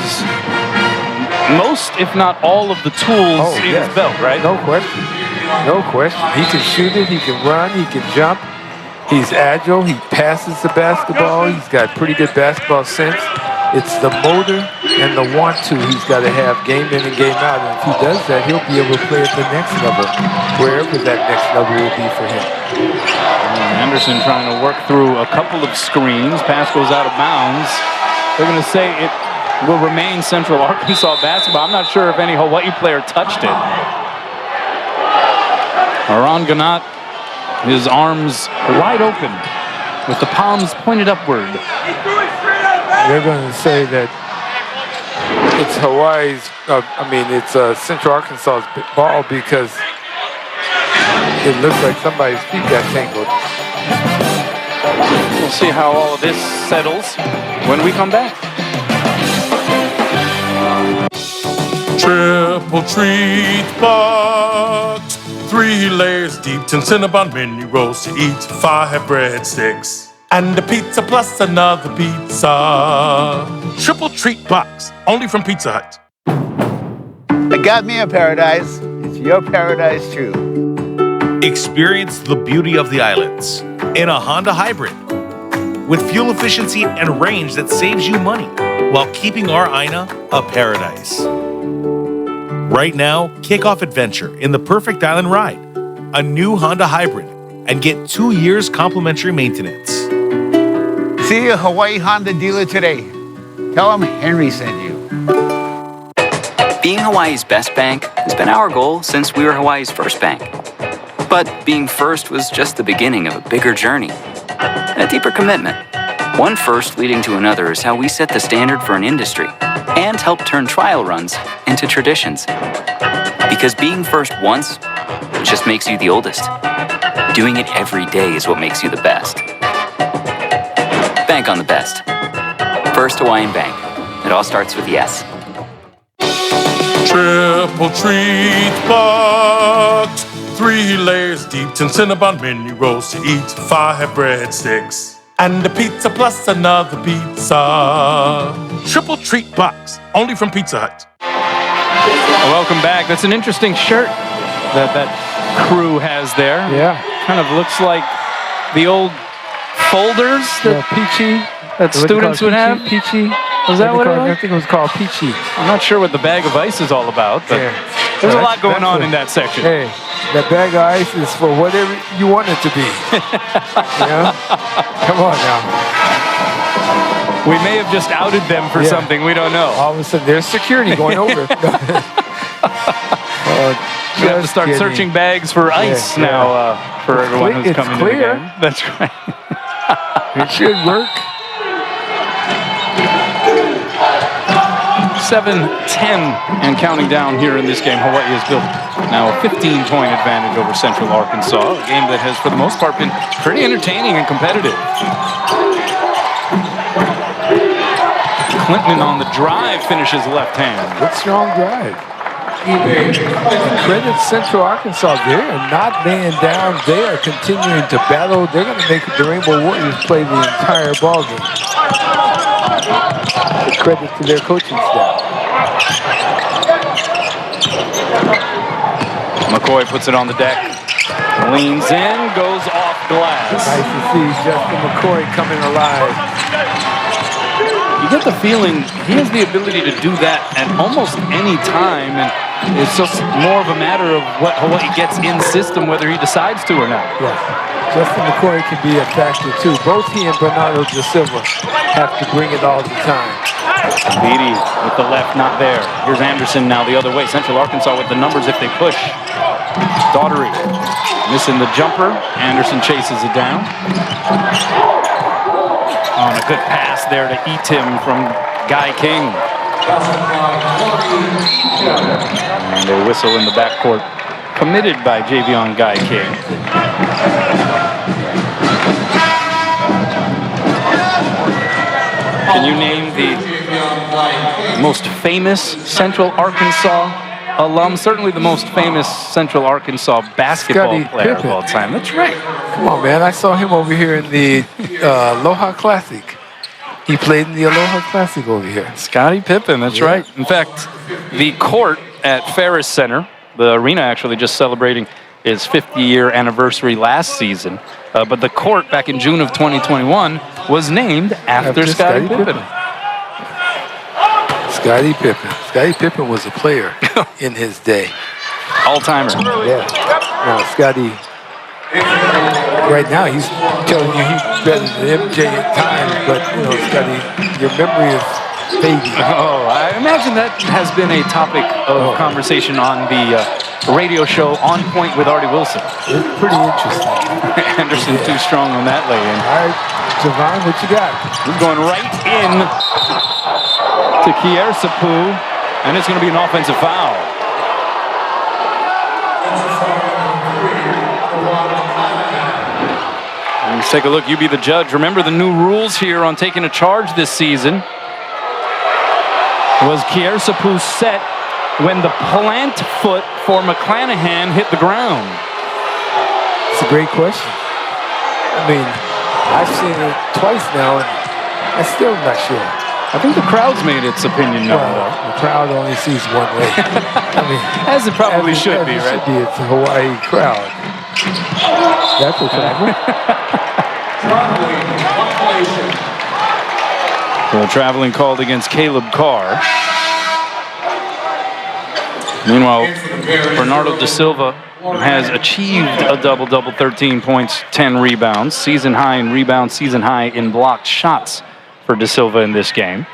most, if not all, of the tools in his belt, right? No question. No question. He can shoot it, he can run, he can jump. He's agile, he passes the basketball, he's got pretty good basketball sense. It's the motor and the want-to he's got to have game in and game out. And if he does that, he'll be able to play at the next level, wherever that next level will be for him. Anderson trying to work through a couple of screens. Pass goes out of bounds. They're going to say it will remain Central Arkansas basketball. I'm not sure if any Hawaii player touched it. Ron Ganot, his arms wide open with the palms pointed upward. They're going to say that it's Hawaii's, it's Central Arkansas's ball because it looks like somebody's feet got tangled. We'll see how all of this settles when we come back. Triple treat box, 3 layers deep, 10 Cinnabon mini rolls to eat, 5 breadsticks, and a pizza plus another pizza. Triple treat box, only from Pizza Hut. I got me a paradise. It's your paradise too. Experience the beauty of the islands in a Honda Hybrid with fuel efficiency and range that saves you money while keeping our Aina a paradise. Right now, kick off adventure in the perfect island ride, a new Honda Hybrid, and get 2 years complimentary maintenance. See a Hawai'i Honda dealer today. Tell them Henry sent you. Being Hawaii's best bank has been our goal since we were Hawaii's first bank. But being first was just the beginning of a bigger journey, a deeper commitment. One first leading to another is how we set the standard for an industry. and help turn trial runs into traditions. Because being first once just makes you the oldest. Doing it every day is what makes you the best. Bank on the best. First Hawaiian Bank. It all starts with yes. Triple treat box, 3 layers deep, 10 Cinnabon mini rolls to eat, 5 breadsticks, and a pizza plus another pizza. Triple treat box, only from Pizza Hut. Welcome back. That's an interesting shirt that crew has there. Yeah. Kind of looks like the old folders that Peachy. that students would have. Peachy. Was that what it was? I think it was called Peachy. I'm not sure what the bag of ice is all about, but there's a lot going on in that section. Hey, that bag of ice is for whatever you want it to be. Come on now. We may have just outed them for something. We don't know. All of a sudden, there's security going over. We have to start searching bags for ice now for everyone who's coming to the game. That's right. It should work. 7-10 and counting down here in this game. Hawaii has built now a 15-point advantage over Central Arkansas, a game that has, for the most part, been pretty entertaining and competitive. Clinton on the drive finishes left hand. Good strong drive. Credit Central Arkansas. They are not laying down. They are continuing to battle. They're going to make the Rainbow Warriors play the entire ball game. Credit to their coaching staff. McCoy puts it on the deck. Leans in, goes off glass. Nice to see Justin McCoy coming alive. You get the feeling he has the ability to do that at almost any time, and it's just more of a matter of what Hawaii gets in system, whether he decides to or not. Yeah, Justin McCoy can be a factor too. Both he and Bernardo Da Silva have to bring it all the time. Beatty with the left, not there. Here's Anderson now the other way. Central Arkansas with the numbers if they push. Daughtery missing the jumper. Anderson chases it down. On a good pass there to Etim from Guy King. And a whistle in the backcourt committed by Javion Guy King. Can you name the most famous Central Arkansas alum? Certainly the most famous Central Arkansas basketball player of all time. That's right. Come on, man. I saw him over here in the Aloha Classic. He played in the Aloha Classic over here. Scottie Pippen, that's right. In fact, the court at Ferris Center, the arena actually just celebrating its 50-year anniversary last season. But the court back in June of 2021 was named after Scottie Pippen. Scottie Pippen. Scottie Pippen was a player in his day. All-timer. Yeah. Now, Scottie, right now, he's telling you he's better than MJ at times, but, you know, Scottie, your memory is fading. Oh, I imagine that has been a topic of conversation on the radio show On Point with Artie Wilson. It's pretty interesting. Anderson too strong on that lay-in. All right, Javon, what you got? We're going right in to C.Arkansas, and it's going to be an offensive foul. Let's take a look. You be the judge. Remember the new rules here on taking a charge this season. Was C.Arkansas set when the plant foot for McClanahan hit the ground? It's a great question. I mean, I've seen it twice now, and I'm still not sure. I think the crowd's made its opinion known, though. The crowd only sees one way. I mean, as it probably should be, right? It's a Hawaii crowd. That's a travel. So traveling called against Caleb Carr. Meanwhile, Bernardo Da Silva has achieved a double-double, 13 points, 10 rebounds. Season high in rebounds, season high in blocked shots for Da Silva in this game.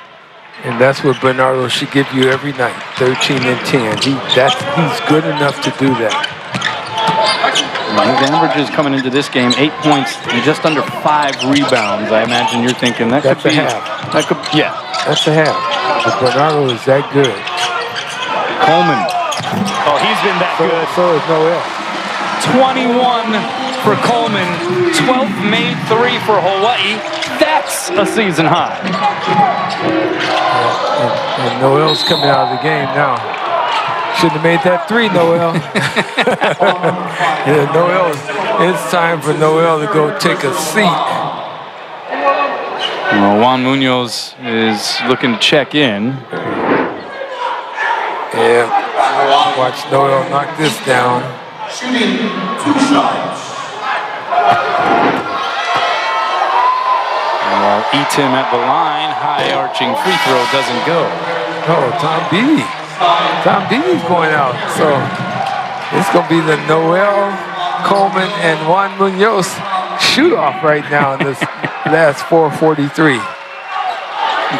And that's what Bernardo should give you every night, 13 and 10. He's good enough to do that. His averages coming into this game, 8 points and just under 5 rebounds. I imagine you're thinking that that's could be a half. That could, yeah. That's a half. But Bernardo is that good. Coleman. Oh, he's been that good. So is Noel. 21 for Coleman. 12th made three for Hawaii. That's a season high. And Noel's coming out of the game now. Shouldn't have made that three, Noel. Yeah, Noel, it's time for Noel to go take a seat. Well, Juan Munoz is looking to check in. Yeah, watch Noel knock this down. Shooting 2 shots. Well, Eaton at the line, high arching free throw doesn't go. Oh, Tom Beatty. Tom Beatty's going out. So it's going to be the Noel, Coleman, and Juan Munoz shoot off right now in this last 4:43.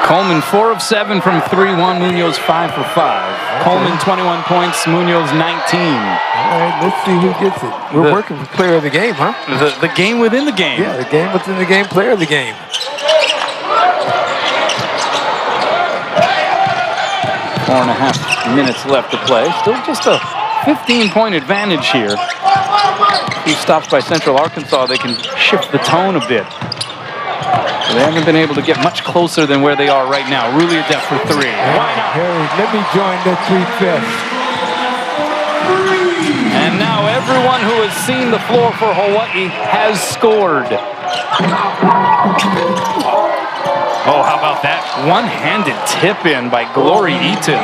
Coleman 4 of 7 from 3. Juan Munoz 5 for 5. Okay. Coleman 21 points. Munoz 19. All right, let's see who gets it. We're working for player of the game, huh? The game within the game. Yeah, the game within the game, player of the game. 4.5 minutes left to play. Still just a 15-point advantage here. A few stops by Central Arkansas, they can shift the tone a bit. They haven't been able to get much closer than where they are right now. Really adept for 3. Why not? Harry, let me join the 3 fest. And now everyone who has seen the floor for Hawaii has scored. Oh, how about that one-handed tip in by Glory Eaton.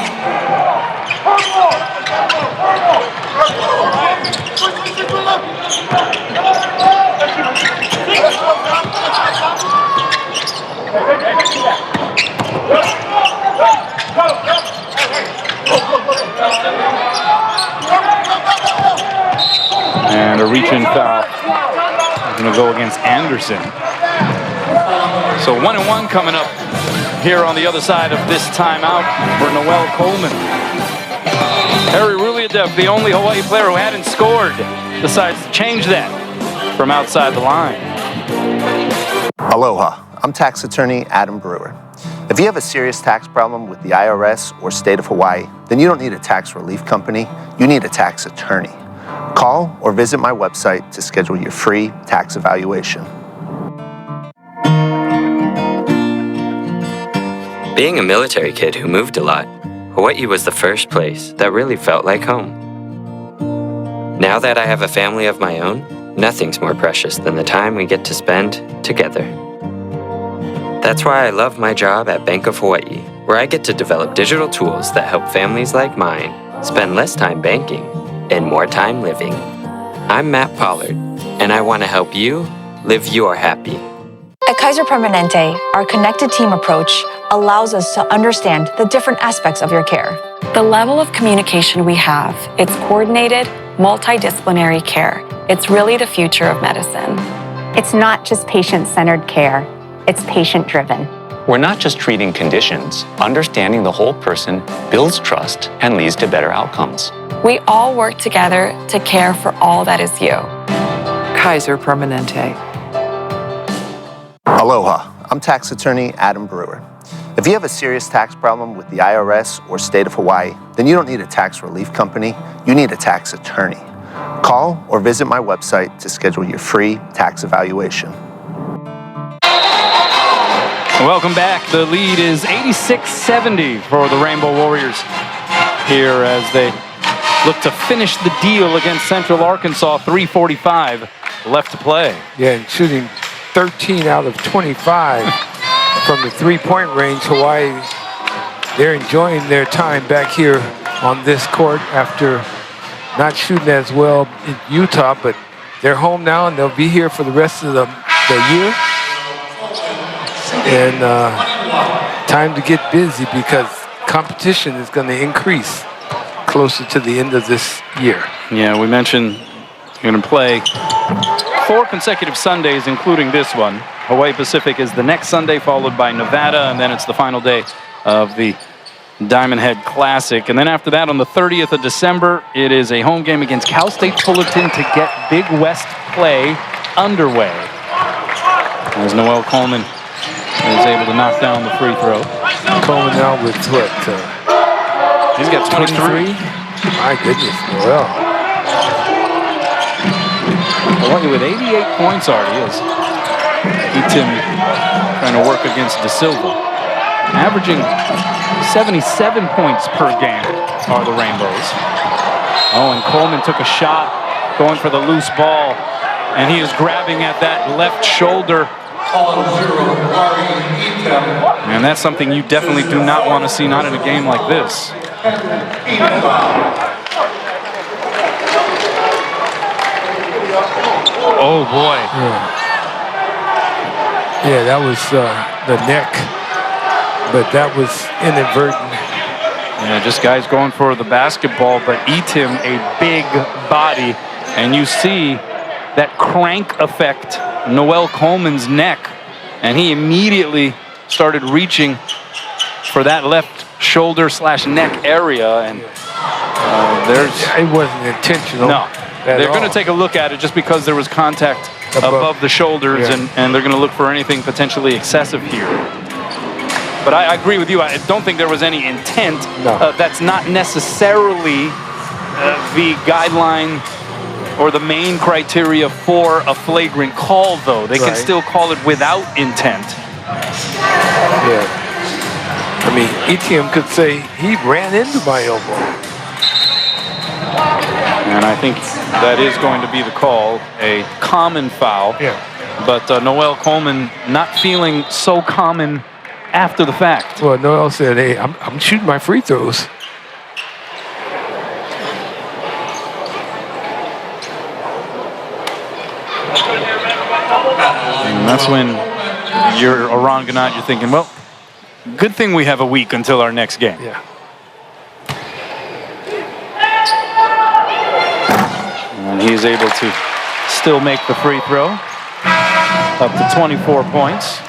And a reach-in foul is going to go against Anderson. So 1-1 coming up here on the other side of this timeout for Noel Coleman. Harry Ruliadev, the only Hawaii player who hadn't scored, decides to change that from outside the line. Aloha, I'm tax attorney Adam Brewer. If you have a serious tax problem with the IRS or state of Hawaii, then you don't need a tax relief company, you need a tax attorney. Call or visit my website to schedule your free tax evaluation. Being a military kid who moved a lot, Hawaii was the first place that really felt like home. Now that I have a family of my own, nothing's more precious than the time we get to spend together. That's why I love my job at Bank of Hawaii, where I get to develop digital tools that help families like mine spend less time banking and more time living. I'm Matt Pollard, and I want to help you live your happy. At Kaiser Permanente, our connected team approach allows us to understand the different aspects of your care. The level of communication we have, it's coordinated, multidisciplinary care. It's really the future of medicine. It's not just patient-centered care, it's patient-driven. We're not just treating conditions. Understanding the whole person builds trust and leads to better outcomes. We all work together to care for all that is you. Kaiser Permanente. Aloha, I'm tax attorney Adam Brewer. If you have a serious tax problem with the IRS or state of Hawaii, then you don't need a tax relief company, you need a tax attorney. Call or visit my website to schedule your free tax evaluation. Welcome back. The lead is 86-70 for the Rainbow Warriors here as they look to finish the deal against Central Arkansas. 3:45 left to play. Yeah, and shooting 13 out of 25 from the three-point range. Hawaii, they're enjoying their time back here on this court after not shooting as well in Utah, but they're home now and they'll be here for the rest of the year. And time to get busy because competition is going to increase closer to the end of this year. Yeah, we mentioned you're going to play 4 consecutive Sundays, including this one. Hawaii Pacific is the next Sunday, followed by Nevada, and then it's the final day of the Diamond Head Classic. And then after that, on the 30th of December, it is a home game against Cal State Fullerton to get Big West play underway. As Noel Coleman is able to knock down the free throw. Coleman now with what? He's got 23. My goodness, well. Hawaii with 88 points already is. Eaton trying to work against De Silva. Averaging 77 points per game are the Rainbows. Oh, and Coleman took a shot going for the loose ball, and he is grabbing at that left shoulder. And that's something you definitely do not want to see, not in a game like this. Oh, boy. Yeah, that was the neck, but that was inadvertent. Yeah, just guys going for the basketball, but Eaton, a big body, and you see that crank effect, Noel Coleman's neck, and he immediately started reaching for that left shoulder / neck area, and it wasn't intentional. No, they're going to take a look at it just because there was contact above the shoulders, and they're going to look for anything potentially excessive here. But I agree with you. I don't think there was any intent. No. That's not necessarily the guideline or the main criteria for a flagrant call, though. They can still call it without intent. Yeah. I mean, ETM could say he ran into my elbow. And I think that is going to be the call, a common foul. Yeah. But Noel Coleman not feeling so common after the fact. Well, Noel said, hey, I'm shooting my free throws. And that's when you're Aron Ganat, you're thinking, well, good thing we have a week until our next game. Yeah. And he's able to still make the free throw, up to 24 points.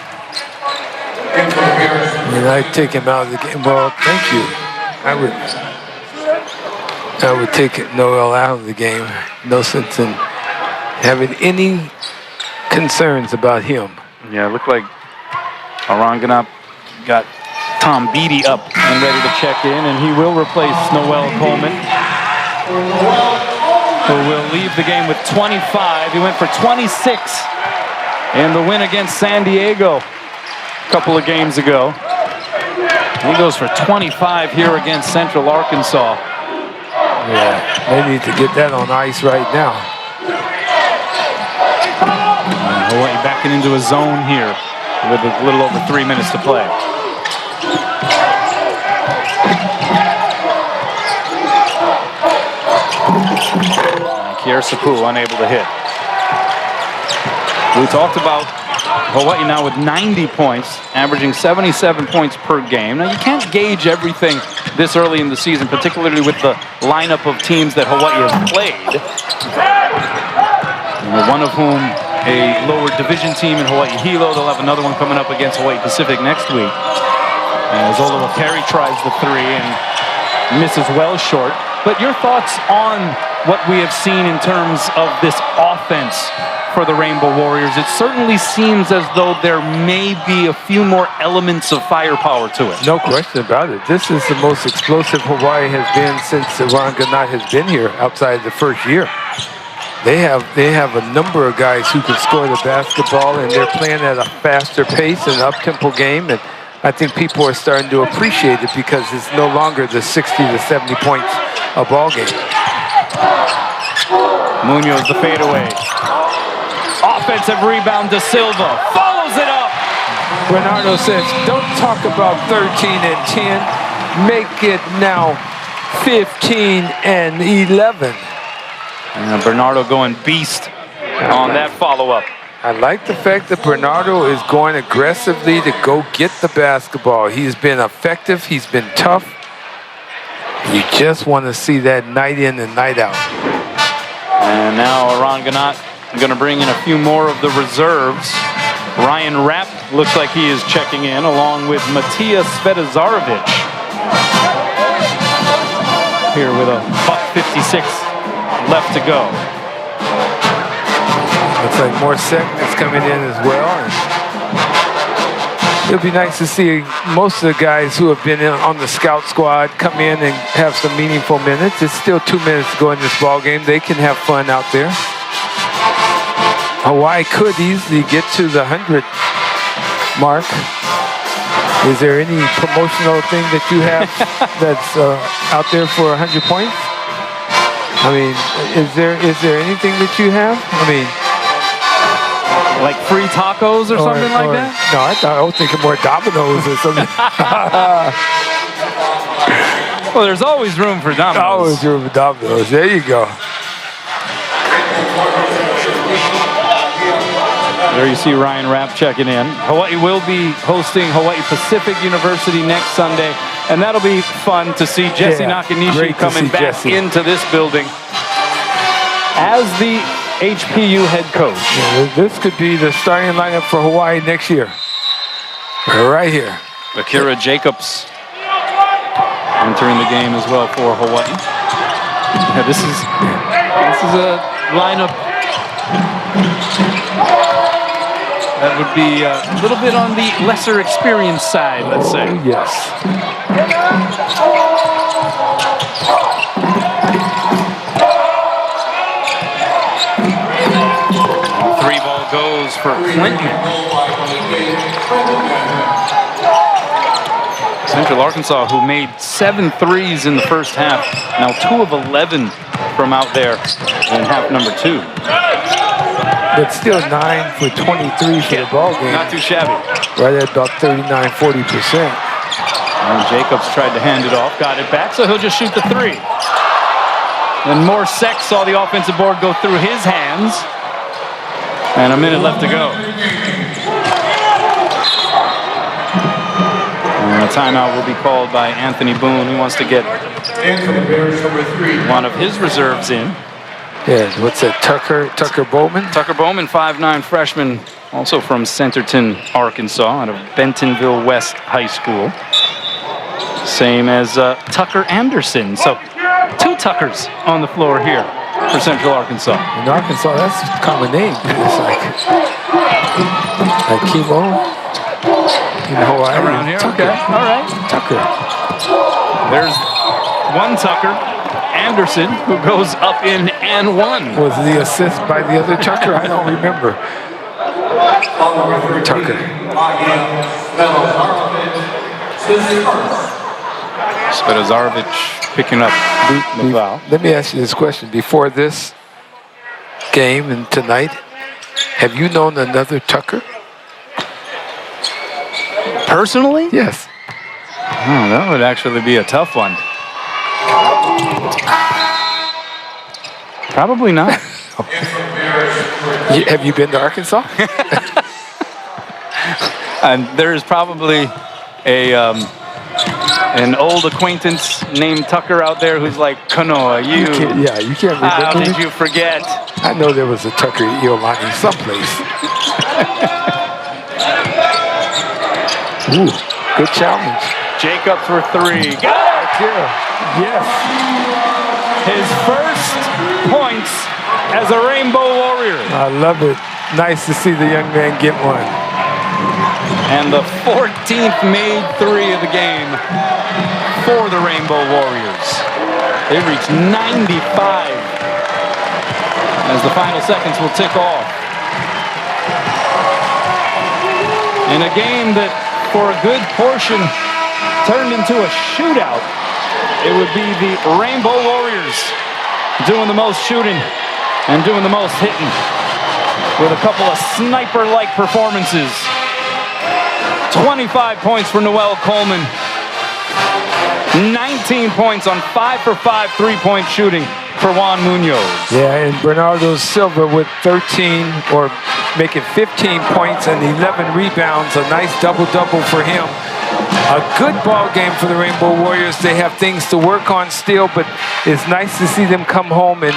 And I'd take him out of the game. Well, thank you. I would take Noel out of the game. No sense in having any concerns about him. Yeah, it looked like Aron Ganat got Tom Beatty up and ready to check in, and he will replace Noel Coleman, who will leave the game with 25. He went for 26 in the win against San Diego a couple of games ago. He goes for 25 here against Central Arkansas. Yeah, they need to get that on ice right now. Hawaii backing into a zone here with a little over 3 minutes to play. Kier Sapu unable to hit. We talked about Hawaii now with 90 points, averaging 77 points per game. Now, you can't gauge everything this early in the season, particularly with the lineup of teams that Hawaii has played. One of whom a lower division team in Hawaii Hilo. They'll have another one coming up against Hawaii Pacific next week. As Olo Wakari tries the three and misses well short. But your thoughts on what we have seen in terms of this offense for the Rainbow Warriors? It certainly seems as though there may be a few more elements of firepower to it. No question about it. This is the most explosive Hawaii has been since Aron Ganat has been here outside the first year. They have a number of guys who can score the basketball, and they're playing at a faster pace and up-tempo game. And I think people are starting to appreciate it because it's no longer the 60 to 70 points a ball game. Munoz the fadeaway. Offensive rebound to Silva. Follows it up. Bernardo says, don't talk about 13 and 10. Make it now 15 and 11. And Bernardo going beast on that follow-up. I like the fact that Bernardo is going aggressively to go get the basketball. He's been effective. He's been tough. You just want to see that night in and night out. And now Aron Ganat going to bring in a few more of the reserves. Ryan Rapp looks like he is checking in along with Matija Svetizarovic. Here with a $1.56 left to go. Looks like more seconds coming in as well. It'll be nice to see most of the guys who have been on the scout squad come in and have some meaningful minutes. It's still 2 minutes to go in this ball game. They can have fun out there. Hawaii could easily get to the 100 mark. Is there any promotional thing that you have that's out there for 100 points? I mean, is there anything that you have? I mean, like free tacos or something like that? No, I was thinking more Domino's or something. Well, there's always room for Domino's. Always room for Domino's. There you go. There you see Ryan Rapp checking in. Hawaii will be hosting Hawaii Pacific University next Sunday, and that'll be fun to see Jesse Nakanishi coming back into this building as the HPU head coach. Yeah, this could be the starting lineup for Hawaii next year. Right here. Akira Jacobs entering the game as well for Hawaii. Yeah, this is a lineup that would be a little bit on the lesser experienced side, let's say. Yes. Three ball goes for Clinton. Central Arkansas, who made 7 threes in the first half, now 2 of 11 from out there in half number 2. But still 9 for 23 for the ball game. Not too shabby. Right at about 39-40%. And Jacobs tried to hand it off, got it back, so he'll just shoot the 3. And Morseck saw the offensive board go through his hands. And a minute left to go. And a timeout will be called by Anthony Boone. He wants to get one of his reserves in. Yeah, what's that, Tucker Bowman? Tucker Bowman, 5'9" freshman, also from Centerton, Arkansas, out of Bentonville West High School. Same as Tucker Anderson. So 2 Tuckers on the floor here for Central Arkansas. In Arkansas, that's a common name. It's like Chemo in Hawaii. Around here, Tucker. okay, all right. Tucker. There's one Tucker, Anderson, who goes up in and one. Was the assist by the other Tucker? I don't remember. Tucker. Svedozarovic picking up the foul. Let me ask you this question. Before this game and tonight, have you known another Tucker? Personally? Yes. Oh, that would actually be a tough one. Probably not. Have you been to Arkansas? And there is probably an old acquaintance named Tucker out there who's like, Kanoa, you can't remember. How did you forget? I know there was a Tucker Iolani someplace. Ooh, good challenge. Jacob for 3. Got it! Yes. His first points as a Rainbow Warrior. I love it. Nice to see the young man get one. And the 14th made 3 of the game for the Rainbow Warriors. They reached 95 as the final seconds will tick off. In a game that, for a good portion, turned into a shootout, it would be the Rainbow Warriors doing the most shooting and doing the most hitting with a couple of sniper-like performances. 25 points for Noel Coleman. 19 points on 5 for 5 three-point shooting for Juan Munoz. Yeah, and Bernardo Silva with 13 or making 15 points and 11 rebounds. A nice double-double for him. A good ball game for the Rainbow Warriors. They have things to work on still, but it's nice to see them come home and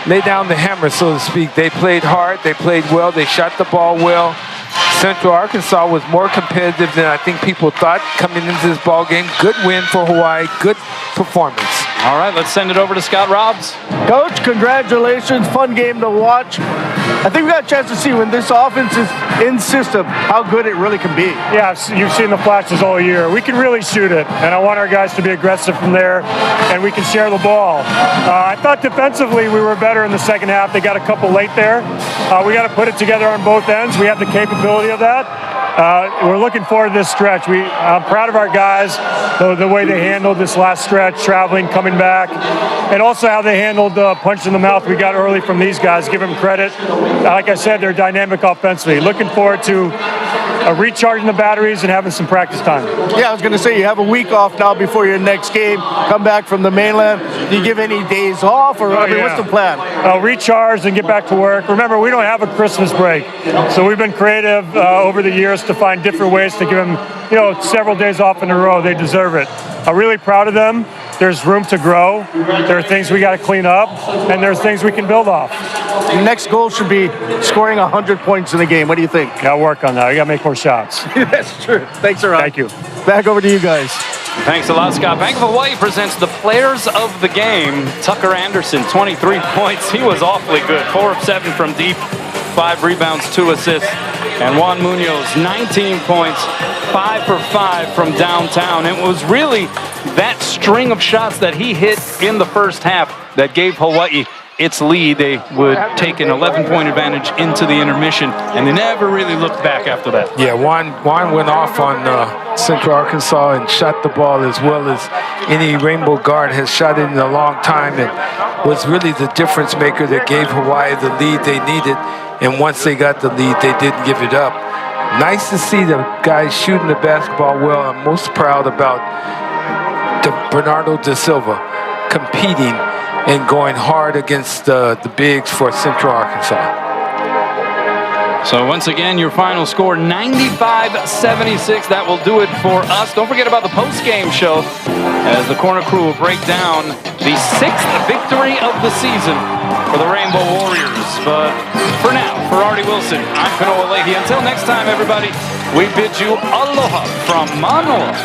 lay down the hammer, so to speak. They played hard. They played well. They shot the ball well. Central Arkansas was more competitive than I think people thought coming into this ball game. Good win for Hawaii. Good performance. All right, let's send it over to Scott Robbs. Coach, congratulations. Fun game to watch. I think we got a chance to see when this offense is in system, how good it really can be. Yeah, you've seen the flashes all year. We can really shoot it, and I want our guys to be aggressive from there, and we can share the ball. I thought defensively we were better in the second half. They got a couple late there. We got to put it together on both ends. We have the capability of that. We're looking forward to this stretch. I'm proud of our guys, the way they handled this last stretch, traveling, coming back, and also how they handled the punch in the mouth we got early from these guys. Give them credit. Like I said, they're dynamic offensively. Looking forward to recharging the batteries and having some practice time. Yeah, I was going to say, you have a week off now before your next game. Come back from the mainland. Do you give any days off, or what's the plan? Recharge and get back to work. Remember, we don't have a Christmas break, so we've been creative over the years to find different ways to give them, several days off in a row. They deserve it. I'm really proud of them. There's room to grow. There are things we got to clean up, and there's things we can build off. The next goal should be scoring 100 points in a game. What do you think? Got to work on that. We got to make more shots. That's true. Thanks, Ron. Thank you. Back over to you guys. Thanks a lot, Scott. Bank of Hawaii presents the players of the game. Tucker Anderson, 23 points. He was awfully good. 4 of 7 from deep, 5 rebounds, 2 assists. And Juan Munoz, 19 points, 5 for 5 from downtown. It was really that string of shots that he hit in the first half that gave Hawaii its lead. They would take an 11-point advantage into the intermission, and they never really looked back after that. Yeah, Juan went off on Central Arkansas and shot the ball as well as any Rainbow guard has shot it in a long time, and was really the difference maker that gave Hawaii the lead they needed. And once they got the lead, they didn't give it up. Nice to see the guys shooting the basketball well. I'm most proud about Bernardo da Silva competing and going hard against the bigs for Central Arkansas. So once again, your final score, 95-76. That will do it for us. Don't forget about the post-game show as the Corner Crew will break down the 6th victory of the season for the Rainbow Warriors. But for now, for Artie Wilson, I'm Kanoa Leahy. Until next time, everybody, we bid you aloha from Mānoa.